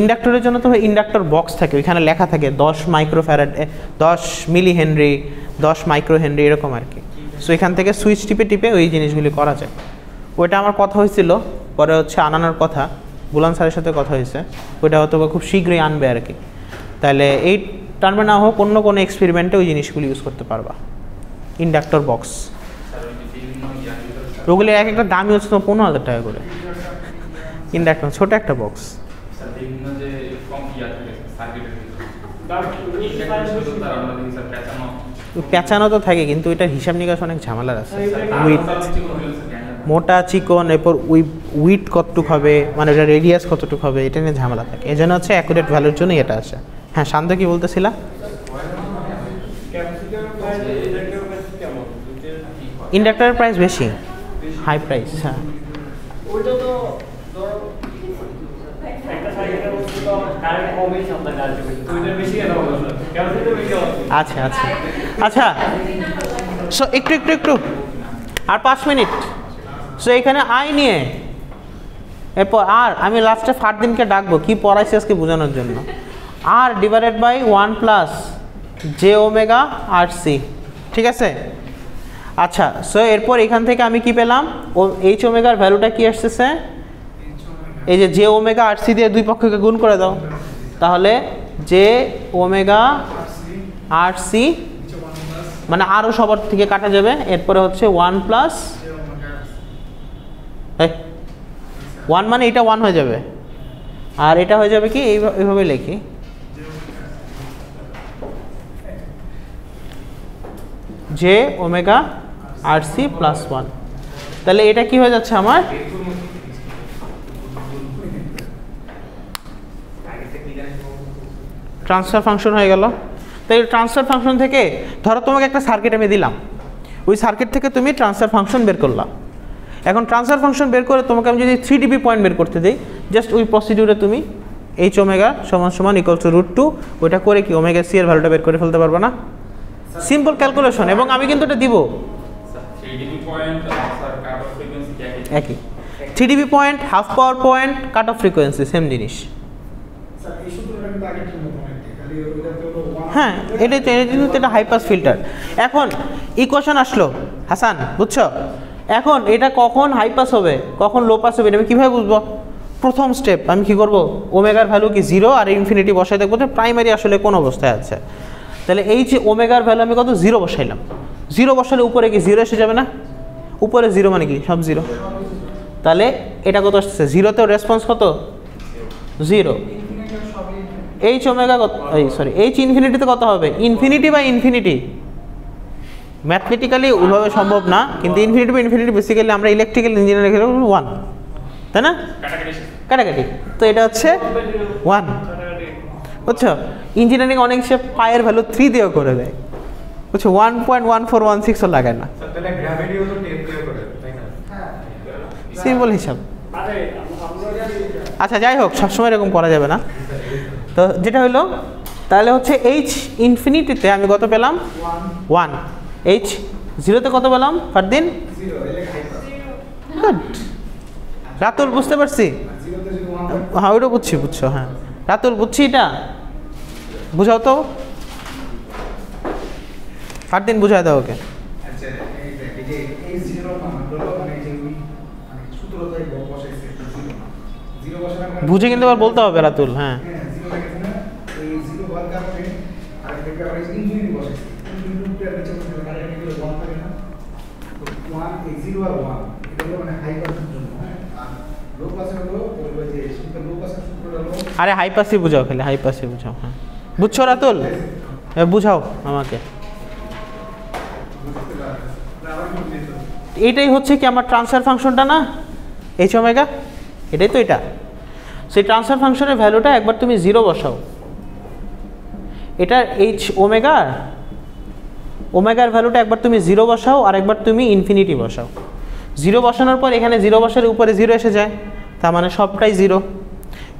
ইন্ডাক্টরের জন্য তো ইন্ডাক্টর বক্স থাকে, ওইখানে লেখা থাকে 10 মাইক্রোফ্যারাড, 10 মিলি হেনরি, 10 মাইক্রো হেনরি, এরকম আর কি। সো এখান থেকে সুইচ টিপে টিপে ওই জিনিসগুলি করা যায়। ওইটা আমার কথা হয়েছিল, পরে হচ্ছে আনানোর কথা বুলান স্যারের সাথে কথা হয়েছে, ওইটা হয়তো খুব শীঘ্রই আনবে আর কি। তাহলে এই টার্মে না হোক অন্য কোনো এক্সপেরিমেন্টে ওই জিনিসগুলি ইউজ করতে পারবা। ইন্ডাক্টর বক্স ওগুলি এক একটা দামই হচ্ছে তোমার 15,000 টাকা করে। ইন্ডাক্টর ছোট একটা বক্স। পেঁচানো তো থাকে, কিন্তু এটার হিসাব নিকাশ অনেক ঝামেলার আছে। উইথ মোটা চিকন, এরপর উইথ কতটুক হবে, মানে এটা রেডিয়াস কতটুক হবে, এটা নিয়ে ঝামেলা থাকে। এই জন্য হচ্ছে অ্যাকুরেট ভ্যালুর জন্যই এটা আসে। হ্যাঁ, শান্ত কি বলতেছিলা? ইন্ডাক্টরের প্রাইস বেশি, হাই প্রাইস। হ্যাঁ, আচ্ছা আচ্ছা আচ্ছা। সো একটু একটু একটু আর 5 মিনিট। সো এখানে আই নিয়ে এরপর আর আমি লাস্টে ফারদিনকে ডাকবো কি পড়াইছি আজকে বোঝানোর জন্য। R divided by 1 plus J omega R C, ঠিক আছে? আচ্ছা, সো এরপর এখান থেকে আমি কি পেলাম? ও এইচ ওমেগার ভ্যালুটা কি আসতেছে? এই যে জে ওমেগা আর সি দিয়ে দুই পক্ষকে গুণ করে দাও, তাহলে জে ওমেগা আর সি, মানে আরও সবার থেকে কাটা যাবে। এরপরে হচ্ছে 1 প্লাস 1, মানে এটা 1 হয়ে যাবে, আর এটা হয়ে যাবে কি এইভাবে লিখি, জে ওমেগা আরসি প্লাস 1। তাহলে এটা কি হয়ে যাচ্ছে আমার ট্রান্সফার ফাংশন হয়ে গেল। তাই ট্রান্সফার ফাংশন থেকে ধরো তোমাকে একটা সার্কিট আমি দিলাম, ওই সার্কিট থেকে তুমি ট্রান্সফার ফাংশন বের করলাম। এখন ট্রান্সফার ফাংশন বের করে তোমাকে আমি যদি 3 dB পয়েন্ট বের করতে দিই, জাস্ট ওই প্রসিডিউরে তুমি এইচ ওমেগা সমান সমান ইকুয়ালস টু √2 ওইটা করে কি ওমেগা সি এর ভ্যালুটা বের করে ফেলতে পারবে না? Simple calculation. এবং আমি কিন্তু এটা দিব 3 dB পয়েন্ট আর কাট অফ ফ্রিকোয়েন্সি একই। 3 dB point, half power point, cut off frequency same জিনিস। হ্যাঁ, এটা হাই পাস ফিল্টার। এখন ইকুয়েশন আসলো হাসান, বুঝছো? এখন এটা কখন হাই পাস হবে কখন লো পাস হবে এটা আমি কীভাবে বুঝবো? প্রথম স্টেপ আমি কি করব, ওমেগার ভ্যালু কি 0 আর ইনফিনিটি বসাই দেখবো যে প্রাইমারি আসলে কোন অবস্থায় আছে। তাহলে এই যে ওমেগার ভ্যালু আমি কত 0 বসাইলাম, 0 বসালে উপরে কি 0 এসে যাবে না? উপরে 0 মানে কি সব 0। তাহলে এটা কত আসছে 0তেও রেসপন্স কত 0। এইচ ওমেগা কত, সরি এইচ ইনফিনিটিতে কত হবে? Infinity by infinity. ম্যাথমেটিক্যালি ওইভাবে সম্ভব না, কিন্তু ইনফিনিটি বাই ইনফিনিটি বেসিক্যালি আমরা ইলেকট্রিক্যাল ইঞ্জিনিয়ারিং এর 1, তাই না? কাটাকাটি। তো এটা হচ্ছে 1, বুঝছো? ইঞ্জিনিয়ারিং অনেক সে পায়ের ভ্যালু 3 দিয়েও করে দেয়, বুঝছো? 1.1416ও লাগায় না। তাহলে গ্র্যাভিটিও তো 10 দিয়ে করে, তাই না? সিম্পল হিসাব। আরে আমরা জানি আচ্ছা যাই হোক, সবসময় এরকম করা যাবে না। তো যেটা হলো তাহলে হচ্ছে এইচ ইনফিনিটিতে আমি কত পেলাম 1, এইচ 0তে কত পেলাম ফারদিন 0 এলে হাই পাস। গুড। রাতুল বুঝতে পারছি? 0 তে যদি 1 হ্যাঁ ওইটা বুঝছি, বুঝছো? হ্যাঁ রাতুল বুঝছি, এটা বুঝাও তো ফারদিন, বুঝাই দাও ওকে। আচ্ছা এই দেখ এই যে এই 0 মান হলো মানে যে মানে সূত্রটাই বসাইছে 0 বসানো বুঝে কিন্তু আবার বলতে হবে রাতুল। হ্যাঁ 0 লাগেছে না, এই 0 বাদ কাটবে আর এটাকে আমরা ইনফিনিটি বসাইছি। ইনফিনিটি এর নিচে বসাইলে কারেন্ট এগুলো 1 থাকে না, তো 1 এই 0 আর 1 এটা হলো মানে হাই পাসের জন্য। হ্যাঁ, আর লো পাসের হলো ওই যে সূত্র লো পাসের সূত্রটা হলো আরে হাই পাসই বুঝাও, খালি হাই পাসই বুঝাও। হ্যাঁ বুঝছো রাতুল? বুঝাও আমাকে। এইটাই হচ্ছে কি আমার ট্রান্সফার ফাংশনটা না, এইচ ওমেগা, এটাই তো এটা। সেই ট্রান্সফার ফাংশনের ভ্যালুটা একবার তুমি 0 বসাও, এটা এইচ ওমেগার ভ্যালুটা একবার তুমি 0 বসাও আর একবার তুমি ইনফিনিটি বসাও। 0 বসানোর পর এখানে 0 বসালে উপরে 0 এসে যায়, তার মানে সবটাই 0।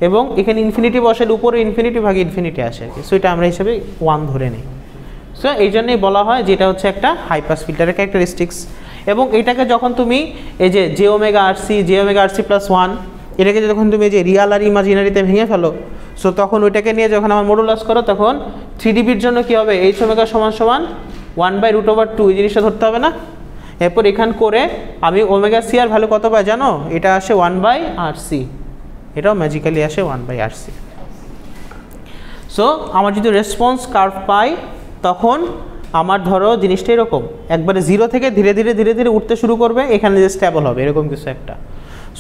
এবং এখানে ইনফিনিটি বসালে উপরে ইনফিনিটি ভাগে ইনফিনিটি আসে আর কি। সো এটা আমরা হিসাবে 1 ধরে নিই। সো এই জন্যই বলা হয় যেটা হচ্ছে একটা হাই পাস ফিল্টারের ক্যারেক্টারিস্টিক্স। এবং এটাকে যখন তুমি এই যে জে ওমেগা আরসি প্লাস 1 এটাকে যখন তুমি যে রিয়াল আর ইমাজিনারিতে ভেঙে ফেলো, সো তখন ওইটাকে নিয়ে যখন আমার মডুলাস করো তখন 3 ডিবির জন্য কী হবে, এইচ ওমেগা সমান সমান 1/√2 এই জিনিসটা ধরতে হবে না। এরপর এখান করে আমি ওমেগা সি আর ভ্যালু কত পাই জানো? এটা আসে 1/RC, এটাও ম্যাজিক্যালি আসে 1/RC। সো আমার যদি রেসপন্স কার্ভ পাই তখন আমার ধরো জিনিসটা এরকম একবারে 0 থেকে ধীরে ধীরে উঠতে শুরু করবে, এখানে যে স্টেবল হবে এরকম কিছু একটা।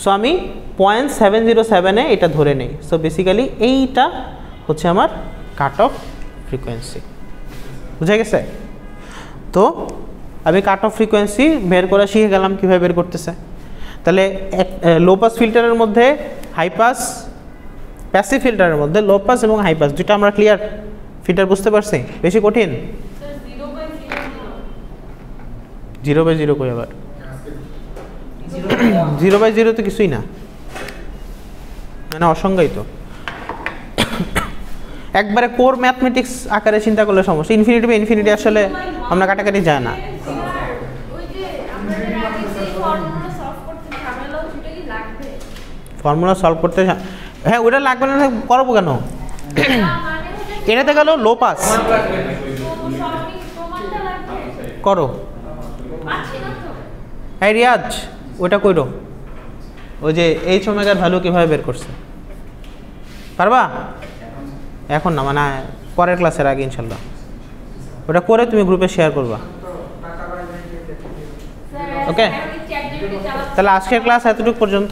সো আমি 0.707-এ এটা ধরে নেই। সো বেসিক্যালি এইটা হচ্ছে আমার কাট অফ ফ্রিকোয়েন্সি। বুঝা গেছে? তো আমি কাট অফ ফ্রিকোয়েন্সি বের করা শিখে গেলাম কীভাবে বের করতেছে। তাহলে লো পাস ফিল্টারের মধ্যে হাই পাস, প্যাসিভ ফিল্টারের মধ্যে লো পাস এবং হাই পাস দুটো আমরা ক্লিয়ার ফিল্টার বুঝতে পারছি। বেশি কঠিন 0/0 কই আবার 0/0 তো কিছুই না, মানে অসংজ্ঞায়িত। একবারে কোর ম্যাথমেটিক্স আকারে চিন্তা করলে সমস্যা। ইনফিনিটি বা ইনফিনিটি আসলে আমরা কাটাকাটি যায় না। ফর্মুলা সলভ করতে, হ্যাঁ ওটা লাগবে না, করবো কেন? এটাতে গেল লো পাস করো। হ্যাঁ রিয়াজ ওটা কইরো, ওই যে এইচ ওমেগার ভ্যালু কীভাবে বের করছে পারবা? এখন না, মানে পরের ক্লাসের আগে ইনশাল্লাহ ওটা করে তুমি গ্রুপে শেয়ার করবা। ওকে, তাহলে আজকের ক্লাস এতটুকু পর্যন্ত।